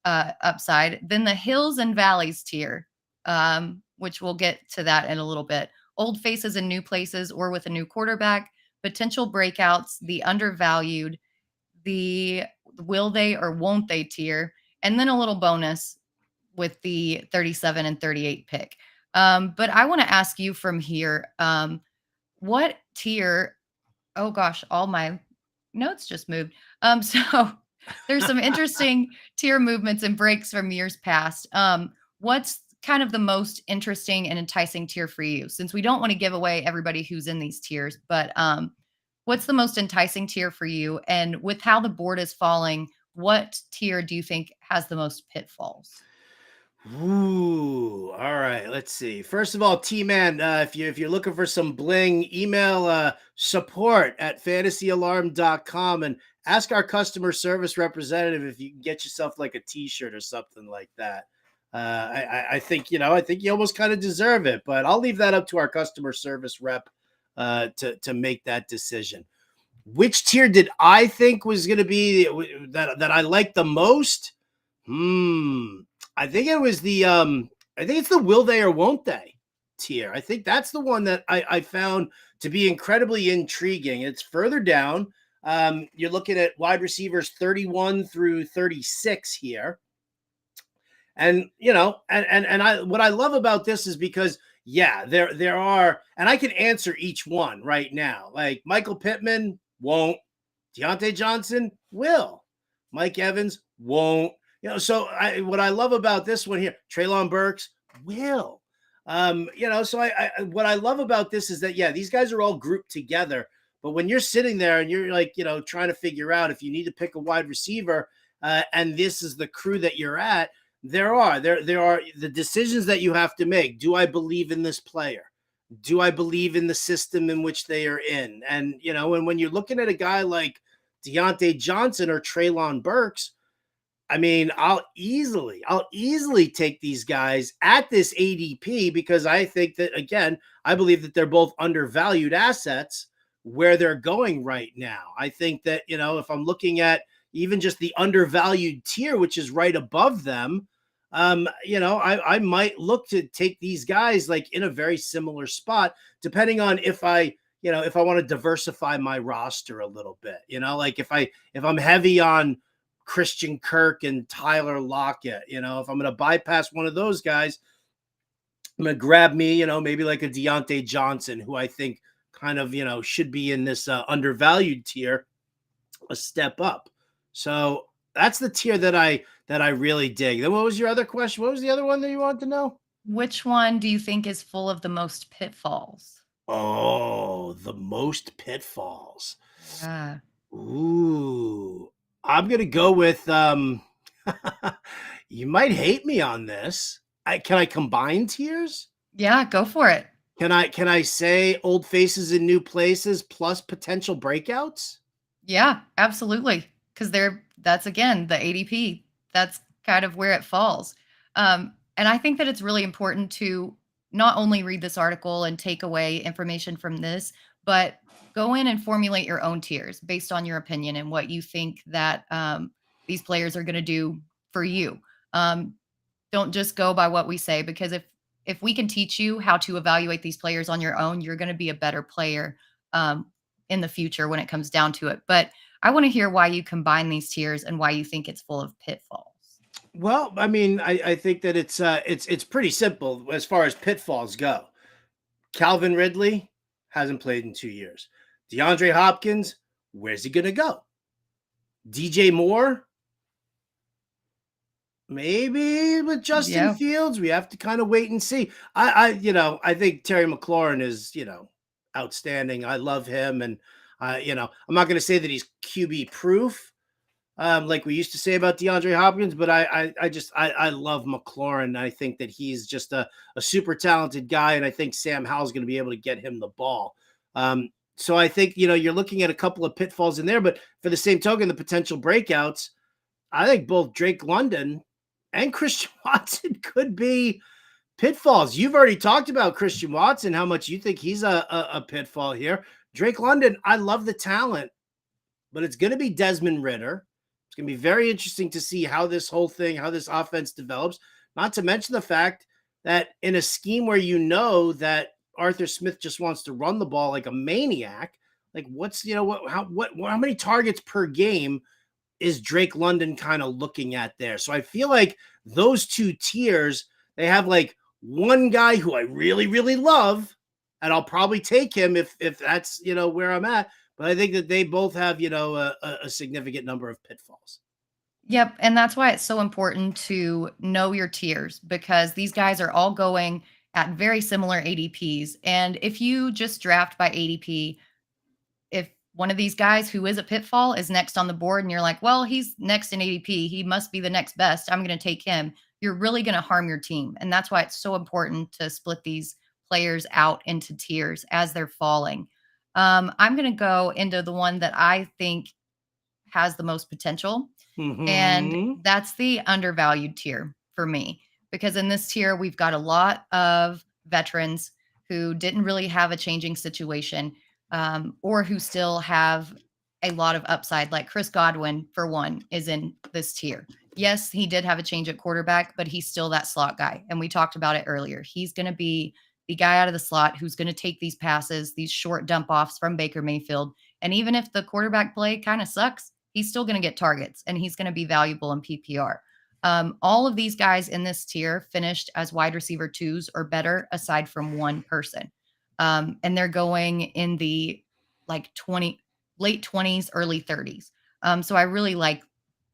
upside, then the hills and valleys tier, which we'll get to that in a little bit, old faces in new places or with a new quarterback, potential breakouts, the undervalued, the will they or won't they tier, and then a little bonus with the 37 and 38 pick. But I want to ask you from here, what tier? Oh gosh, all my notes just moved. So there's some interesting tier movements and breaks from years past. What's kind of the most interesting and enticing tier for you? Since we don't want to give away everybody who's in these tiers, but what's the most enticing tier for you? And with how the board is falling, what tier do you think has the most pitfalls? Ooh, all right. Let's see. First of all, T-Man, if you're looking for some bling, email support at fantasyalarm.com and ask our customer service representative if you can get yourself like a T-shirt or something like that. I think you almost kind of deserve it, but I'll leave that up to our customer service rep to make that decision. Which tier did I think was going to be that I like the most? I think it was I think it's the will they or won't they tier. I think that's the one that I found to be incredibly intriguing. It's further down. You're looking at wide receivers 31 through 36 here. And what I love about this is because there are, and I can answer each one right now. Like Michael Pittman won't, Deontay Johnson will, Mike Evans won't. So what I love about this one here, Treylon Burks will. So what I love about this is that these guys are all grouped together. But when you're sitting there and you're like trying to figure out if you need to pick a wide receiver, and this is the crew that you're at, there are the decisions that you have to make. Do I believe in this player? Do I believe in the system in which they are in? And and when you're looking at a guy like Deontay Johnson or Treylon Burks, I mean, I'll easily take these guys at this ADP because I think that, again, I believe that they're both undervalued assets where they're going right now. I think that, if I'm looking at even just the undervalued tier, which is right above them, I might look to take these guys like in a very similar spot, depending on if I want to diversify my roster a little bit, like if I'm heavy on Christian Kirk and Tyler Lockett, if I'm going to bypass one of those guys, I'm going to grab me, maybe like a Deontay Johnson, who I think kind of, should be in this undervalued tier, a step up. So that's the tier that I really dig. Then what was your other question? What was the other one that you wanted to know? Which one do you think is full of the most pitfalls? Oh, the most pitfalls. Yeah. Ooh, I'm gonna go with you might hate me on this. Can I combine tiers? Yeah, go for it. Can I say old faces in new places plus potential breakouts? Yeah, absolutely. Because that's again the ADP. That's kind of where it falls. And I think that it's really important to not only read this article and take away information from this, but go in and formulate your own tiers based on your opinion and what you think that these players are going to do for you. Um, don't just go by what we say, because if we can teach you how to evaluate these players on your own, you're going to be a better player in the future when it comes down to it. But I want to hear why you combine these tiers and why you think it's full of pitfalls. Well, I mean, I think that it's pretty simple as far as pitfalls go. Calvin Ridley hasn't played in 2 years. DeAndre Hopkins, where's he gonna go? DJ Moore, maybe with Justin Fields. We have to kind of wait and see. I think Terry McLaurin is, outstanding. I love him. And, I'm not going to say that he's QB proof, like we used to say about DeAndre Hopkins, but I love McLaurin. I think that he's just a super talented guy. And I think Sam Howell's going to be able to get him the ball. So I think, you're looking at a couple of pitfalls in there, but for the same token, the potential breakouts, I think both Drake London and Christian Watson could be pitfalls. You've already talked about Christian Watson, how much you think he's a pitfall here. Drake London, I love the talent, but it's going to be Desmond Ridder. It's going to be very interesting to see how this offense develops, not to mention the fact that in a scheme where that Arthur Smith just wants to run the ball like a maniac, like how many targets per game is Drake London kind of looking at there? So I feel like those two tiers, they have like one guy who I really, really love, and I'll probably take him if that's, where I'm at. But I think that they both have, a significant number of pitfalls. Yep. And that's why it's so important to know your tiers, because these guys are all going at very similar ADPs. And if you just draft by ADP, if one of these guys who is a pitfall is next on the board and you're like, well, he's next in ADP, he must be the next best, I'm going to take him, you're really going to harm your team. And that's why it's so important to split these players out into tiers as they're falling. I'm going to go into the one that I think has the most potential. Mm-hmm. And that's the undervalued tier for me, because in this tier, we've got a lot of veterans who didn't really have a changing situation, or who still have a lot of upside, like Chris Godwin, for one, is in this tier. Yes, he did have a change at quarterback, but he's still that slot guy. And we talked about it earlier. He's going to be the guy out of the slot who's going to take these passes, these short dump offs from Baker Mayfield. And even if the quarterback play kind of sucks, he's still going to get targets and he's going to be valuable in PPR. All of these guys in this tier finished as wide receiver 2s or better, aside from one person. And they're going in the late 20s, early 30s. So I really like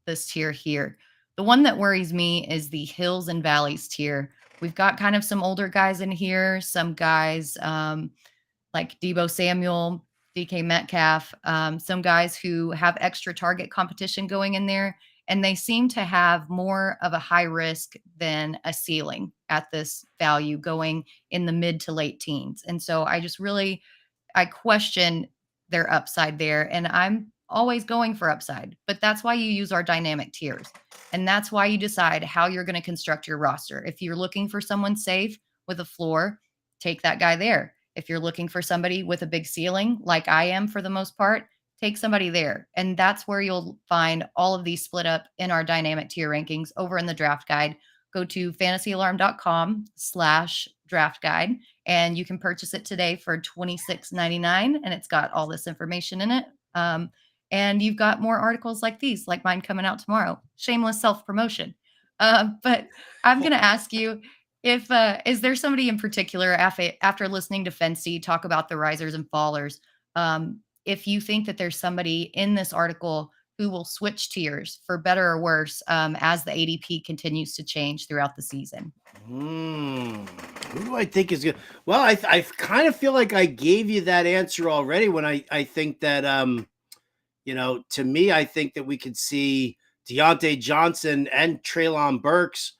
this tier here. The one that worries me is the hills and valleys tier. We've got kind of some older guys in here, some guys like Deebo Samuel, DK Metcalf, some guys who have extra target competition going in there, and they seem to have more of a high risk than a ceiling at this value, going in the mid to late teens. And so I question their upside there. And I'm always going for upside, but that's why you use our dynamic tiers. And that's why you decide how you're going to construct your roster. If you're looking for someone safe with a floor, take that guy there. If you're looking for somebody with a big ceiling, like I am for the most part, take somebody there. And that's where you'll find all of these split up in our dynamic tier rankings over in the draft guide. Go to fantasyalarm.com/draft guide, and you can purchase it today for $26.99. And it's got all this information in it. And you've got more articles like these, like mine coming out tomorrow. Shameless self-promotion. But I'm going to ask you, if is there somebody in particular after listening to Fancy talk about the risers and fallers, if you think that there's somebody in this article who will switch tiers for better or worse as the ADP continues to change throughout the season? Who do I think is good? Well, I kind of feel like I gave you that answer already when I think that, to me, I think that we could see Deontay Johnson and Treylon Burks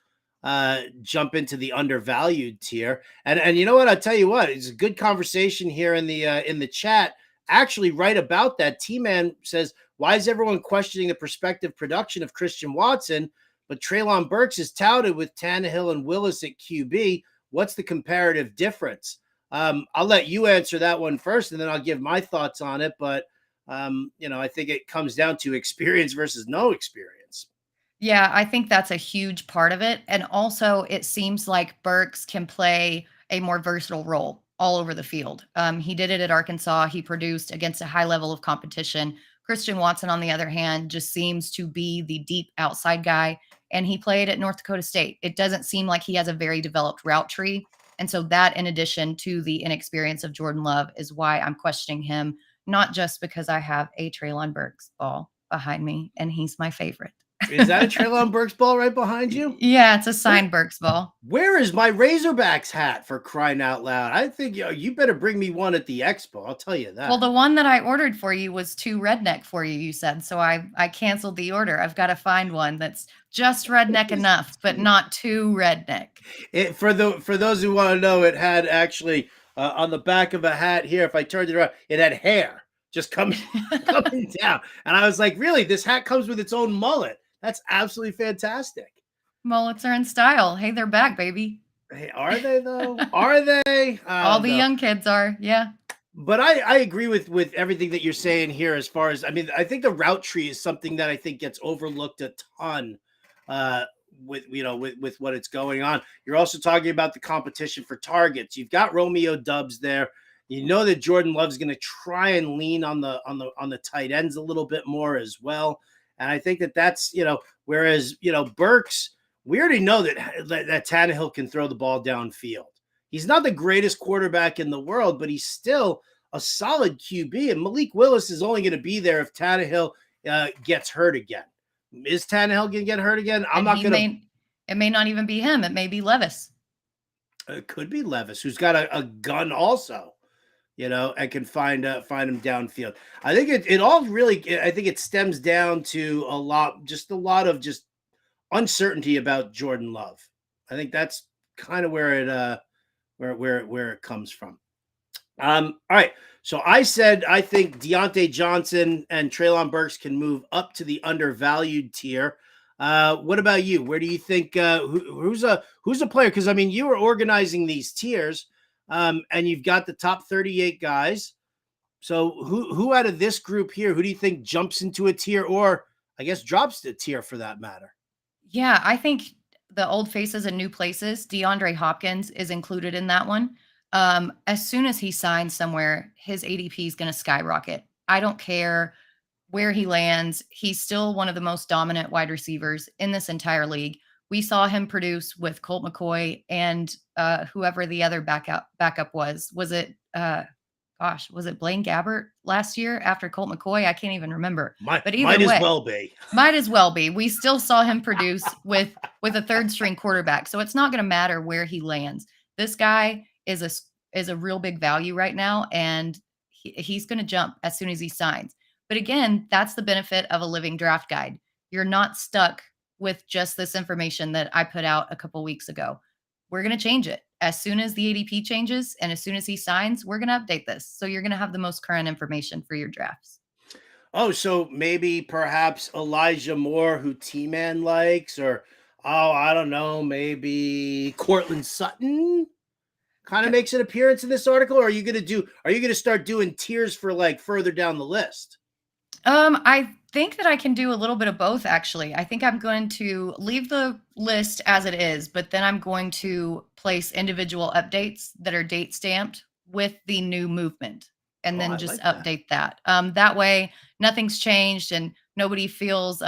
jump into the undervalued tier. And you know what? I'll tell you what, it's a good conversation here in the chat. Actually, right about that, T-Man says, why is everyone questioning the prospective production of Christian Watson, but Treylon Burks is touted with Tannehill and Willis at QB? What's the comparative difference? I'll let you answer that one first, and then I'll give my thoughts on it. But, I think it comes down to experience versus no experience. Yeah, I think that's a huge part of it. And also, it seems like Burks can play a more versatile role all over the field. He did it at Arkansas. He produced against a high level of competition. Christian Watson, on the other hand, just seems to be the deep outside guy, and he played at North Dakota State. It doesn't seem like he has a very developed route tree. And so that, in addition to the inexperience of Jordan Love, is why I'm questioning him, not just because I have a Treylon Burks ball behind me, and he's my favorite. Is that a Treylon Burks ball right behind you? Yeah, it's a signed Burks ball. Where is my Razorbacks hat, for crying out loud? I think you better bring me one at the expo. I'll tell you that. Well, the one that I ordered for you was too redneck for you, you said. So I canceled the order. I've got to find one that's just redneck enough, but not too redneck. For those who want to know, it had actually on the back of a hat here, if I turned it around, it had hair just coming down. And I was like, really? This hat comes with its own mullet. That's absolutely fantastic. Mullets are in style. Hey, they're back, baby. Hey, are they though? Are they? All the young kids are. Yeah. But I agree with everything that you're saying here. As far as, I think the route tree is something that I think gets overlooked a ton with what it's going on. You're also talking about the competition for targets. You've got Romeo Doubs there. You know that Jordan Love's going to try and lean on the tight ends a little bit more as well. And I think that's, whereas, Burks, we already know that Tannehill can throw the ball downfield. He's not the greatest quarterback in the world, but he's still a solid QB. And Malik Willis is only going to be there if Tannehill gets hurt again. Is Tannehill going to get hurt again? It may not even be him. It may be Levis. It could be Levis, who's got a gun also. And can find him downfield. I think it all really, I think it stems down to a lot of uncertainty about Jordan Love. I think that's kind of where it comes from. All right. So I said, I think Deontay Johnson and Treylon Burks can move up to the undervalued tier. What about you? Where do you think, who's a player? Cause you were organizing these tiers. And you've got the top 38 guys. So who out of this group here, who do you think jumps into a tier, or I guess drops the tier for that matter? Yeah, I think the old faces and new places, DeAndre Hopkins is included in that one. As soon as he signs somewhere, his ADP is going to skyrocket. I don't care where he lands. He's still one of the most dominant wide receivers in this entire league. We saw him produce with Colt McCoy and whoever the other backup was. Was it Blaine Gabbert last year after Colt McCoy? I can't even remember. But either way, might as well be. We still saw him produce with a third string quarterback. So it's not going to matter where he lands. This guy is a real big value right now, and he's going to jump as soon as he signs. But again, that's the benefit of a living draft guide. You're not stuck with just this information that I put out a couple weeks ago. We're going to change it. As soon as the ADP changes and as soon as he signs, we're going to update this. So you're going to have the most current information for your drafts. Oh, so maybe perhaps Elijah Moore, who T-Man likes, or oh, I don't know, maybe Cortland Sutton kind of makes an appearance in this article. Or are you gonna start doing tiers for like further down the list? I think that I can do a little bit of both, actually. I think I'm going to leave the list as it is, but then I'm going to place individual updates that are date stamped with the new movement and Oh, then I just like that. update that. That way nothing's changed and nobody feels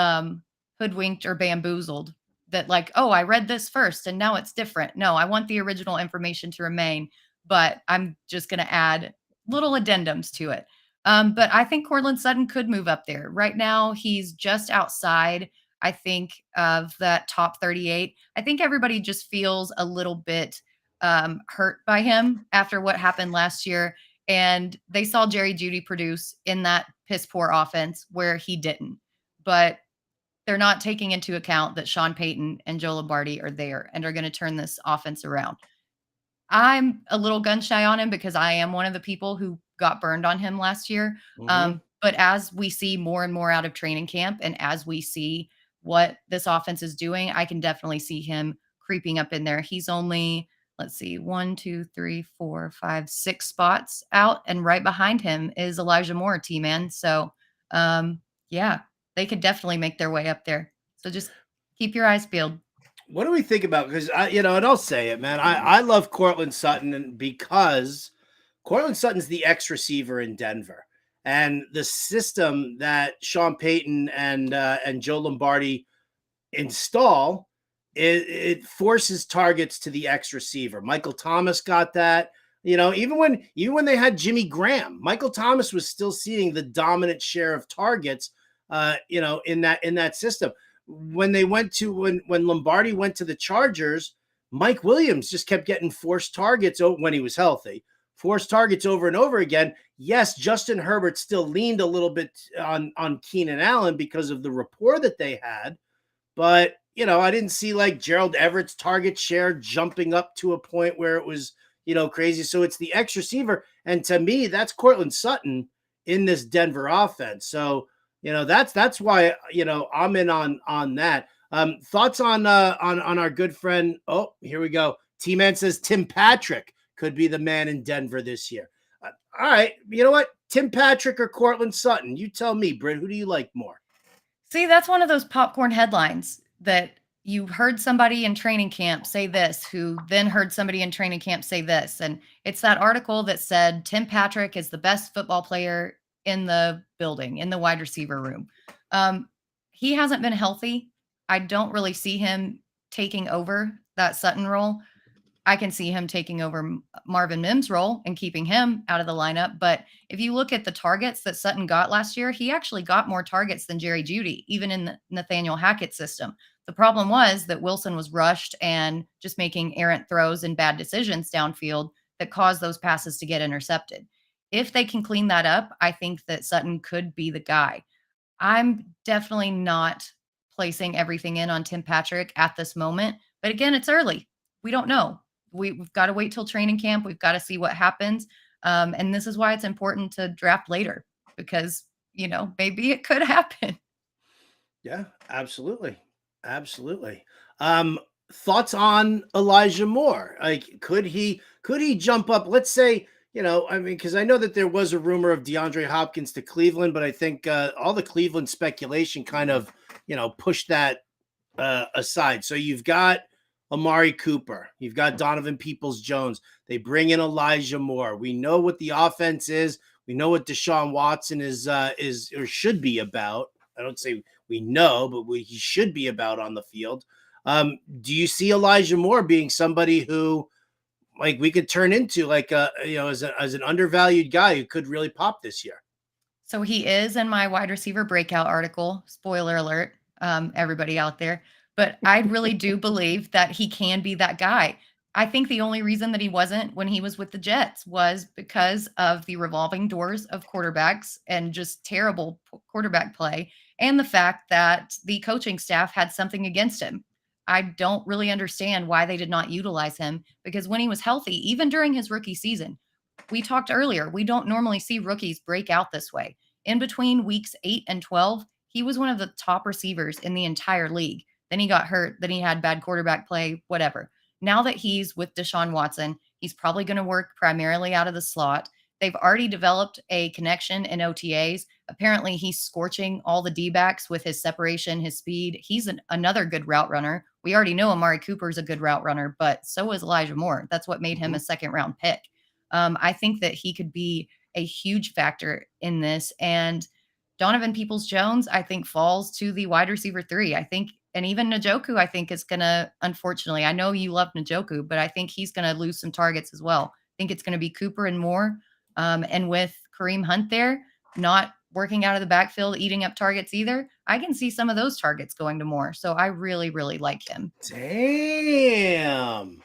hoodwinked or bamboozled that like, oh, I read this first and now it's different. No, I want the original information to remain, but I'm just going to add little addendums to it. But I think Cortland Sutton could move up there. Right now, he's just outside, I think, of that top 38. I think everybody just feels a little bit hurt by him after what happened last year. And they saw Jerry Jeudy produce in that piss poor offense where he didn't. But they're not taking into account that Sean Payton and Joe Lombardi are there and are going to turn this offense around. I'm a little gun shy on him because I am one of the people who got burned on him last year. Mhm. But as we see more and more out of training camp and as we see what this offense is doing, I can definitely see him creeping up in there. He's only, let's see, 1, 2, 3, 4, 5, 6 spots out. And right behind him is Elijah Moore, T-Man. So, yeah, they could definitely make their way up there. So just keep your eyes peeled. What do we think about? Because and I'll say it, man. I love Cortland Sutton, and because Cortland Sutton's the X receiver in Denver, and the system that Sean Payton and Joe Lombardi install, it forces targets to the X receiver. Michael Thomas got that. Even when they had Jimmy Graham, Michael Thomas was still seeing the dominant share of targets. In that system. When Lombardi went to the Chargers, Mike Williams just kept getting forced targets when he was healthy. Forced targets over and over again. Yes, Justin Herbert still leaned a little bit on Keenan Allen because of the rapport that they had. But, I didn't see like Gerald Everett's target share jumping up to a point where it was, crazy. So it's the X receiver. And to me, that's Cortland Sutton in this Denver offense. So, that's why, I'm in on that. Thoughts on our good friend. Oh, here we go. T-Man says Tim Patrick could be the man in Denver this year. All right. You know what? Tim Patrick or Cortland Sutton? You tell me, Britt, who do you like more? See, that's one of those popcorn headlines that you heard somebody in training camp say this, who then heard somebody in training camp say this. And it's that article that said Tim Patrick is the best football player in the building, in the wide receiver room. He hasn't been healthy. I don't really see him taking over that Sutton role. I can see him taking over Marvin Mims' role and keeping him out of the lineup. But if you look at the targets that Sutton got last year, he actually got more targets than Jerry Jeudy, even in the Nathaniel Hackett system. The problem was that Wilson was rushed and just making errant throws and bad decisions downfield that caused those passes to get intercepted. If they can clean that up, I think that Sutton could be the guy. I'm definitely not placing everything in on Tim Patrick at this moment. But again, it's early. We don't know. We've got to wait till training camp. We've got to see what happens. And this is why it's important to draft later because, maybe it could happen. Yeah, absolutely. Absolutely. Thoughts on Elijah Moore? Like, could he jump up? Let's say, because I know that there was a rumor of DeAndre Hopkins to Cleveland, but I think all the Cleveland speculation kind of, pushed that aside. So you've got Amari Cooper, you've got Donovan Peoples-Jones. They bring in Elijah Moore. We know what the offense is. We know what Deshaun Watson is or should be about. I don't say we know, but he should be about on the field. Do you see Elijah Moore being somebody who, like, we could turn into like as an undervalued guy who could really pop this year? So he is in my wide receiver breakout article. Spoiler alert, everybody out there. But I really do believe that he can be that guy. I think the only reason that he wasn't when he was with the Jets was because of the revolving doors of quarterbacks and just terrible quarterback play, and the fact that the coaching staff had something against him. I don't really understand why they did not utilize him because when he was healthy, even during his rookie season, we talked earlier, we don't normally see rookies break out this way. in between weeks 8 and 12, he was one of the top receivers in the entire league. Then he got hurt. Then he had bad quarterback play, whatever. Now that he's with Deshaun Watson, he's probably going to work primarily out of the slot. They've already developed a connection in OTAs. Apparently, he's scorching all the D-backs with his separation, his speed. He's another good route runner. We already know Amari Cooper is a good route runner, but so is Elijah Moore. That's what made him a second-round pick. I think that he could be a huge factor in this. And Donovan Peoples-Jones, I think, falls to the wide receiver 3. I think, and even Njoku, I think, is going to, unfortunately, I know you love Njoku, but I think he's going to lose some targets as well. I think it's going to be Cooper and Moore. And with Kareem Hunt there, not working out of the backfield, eating up targets either, I can see some of those targets going to Moore. So I really, really like him. Damn.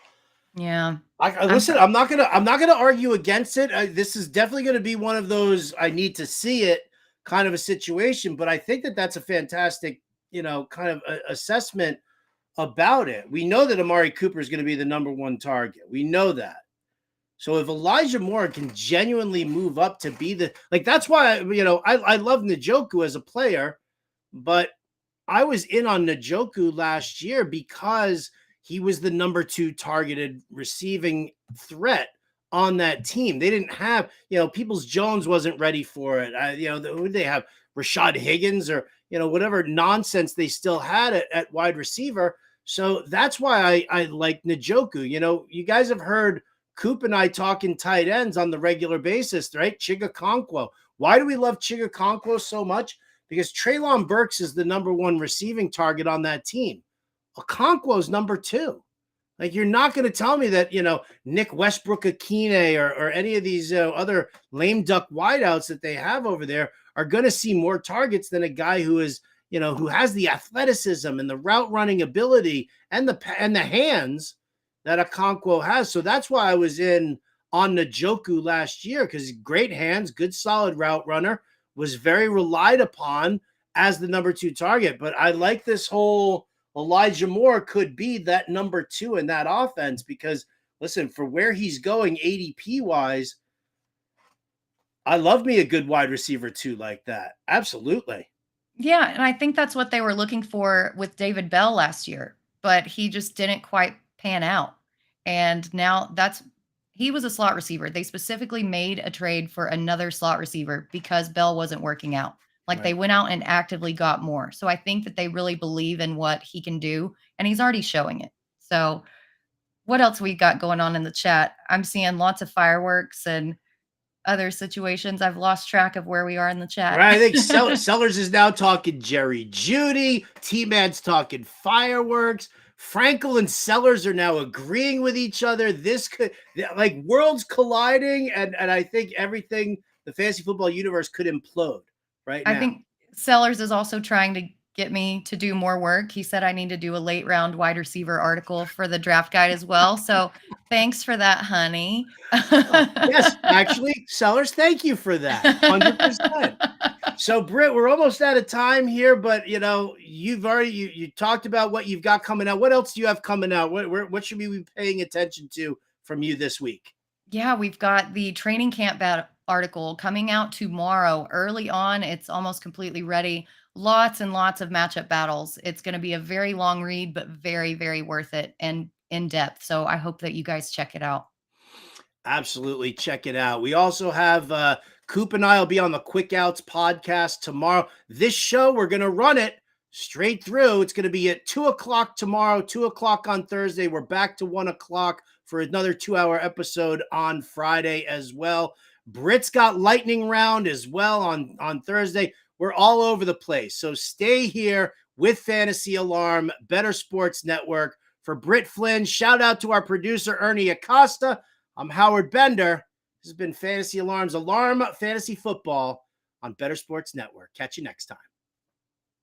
Yeah. Listen, I'm not gonna argue against it. This is definitely going to be one of those I need to see it kind of a situation. But I think that that's a fantastic, kind of assessment about it. We know that Amari Cooper is going to be the number 1 target. We know that. So if Elijah Moore can genuinely move up to be that's why, I love Njoku as a player, but I was in on Njoku last year because he was the number 2 targeted receiving threat on that team. They didn't have, Peoples-Jones wasn't ready for it. Who did they have? Rashad Higgins or, whatever nonsense they still had at wide receiver. So that's why I like Njoku. You guys have heard Coop and I talking tight ends on the regular basis, right? Chigakonkwo. Why do we love Chigakonkwo so much? Because Treylon Burks is the number 1 receiving target on that team. Okonkwo's number 2. Like, you're not going to tell me that, Nick Westbrook-Akine or any of these other lame duck wideouts that they have over there are going to see more targets than a guy who is, who has the athleticism and the route running ability and the hands that Okonkwo has. So that's why I was in on Njoku last year, because great hands, good solid route runner, was very relied upon as the number 2 target. But I like this whole Elijah Moore could be that number 2 in that offense because, listen, for where he's going ADP-wise, I love me a good wide receiver 2 like that. Absolutely. Yeah, and I think that's what they were looking for with David Bell last year, but he just didn't quite pan out. And now he was a slot receiver. They specifically made a trade for another slot receiver because Bell wasn't working out. They went out and actively got more. So I think that they really believe in what he can do, and he's already showing it. So what else we got going on in the chat? I'm seeing lots of fireworks and other situations. I've lost track of where we are in the chat. Right. I think Sellers is now talking Jerry Jeudy. T-Man's talking fireworks. Frankel and Sellers are now agreeing with each other. This could, worlds colliding, and I think everything, the fantasy football universe could implode right now. I think Sellers is also trying to get me to do more work. He said I need to do a late round wide receiver article for the draft guide as well. So thanks for that, honey. Yes, actually, Sellers, thank you for that. 100%. So, Britt, we're almost out of time here, but you've already you talked about what you've got coming out. What else do you have coming out? What should we be paying attention to from you this week? Yeah, we've got the training camp article coming out tomorrow early on. It's almost completely ready. Lots and lots of matchup battles. It's going to be a very long read, but very, very worth it and in depth. So I hope that you guys check it out. Absolutely. Check it out. We also have Coop and I will be on the Quick Outs podcast tomorrow. This show, we're going to run it straight through. It's going to be at 2:00 tomorrow, 2:00 on Thursday. We're back to 1:00 for another 2-hour episode on Friday as well. Britt's got lightning round as well on Thursday. We're all over the place. So stay here with Fantasy Alarm, Better Sports Network. For Britt Flynn, shout out to our producer, Ernie Acosta. I'm Howard Bender. This has been Fantasy Alarm's Alarm Fantasy Football on Better Sports Network. Catch you next time.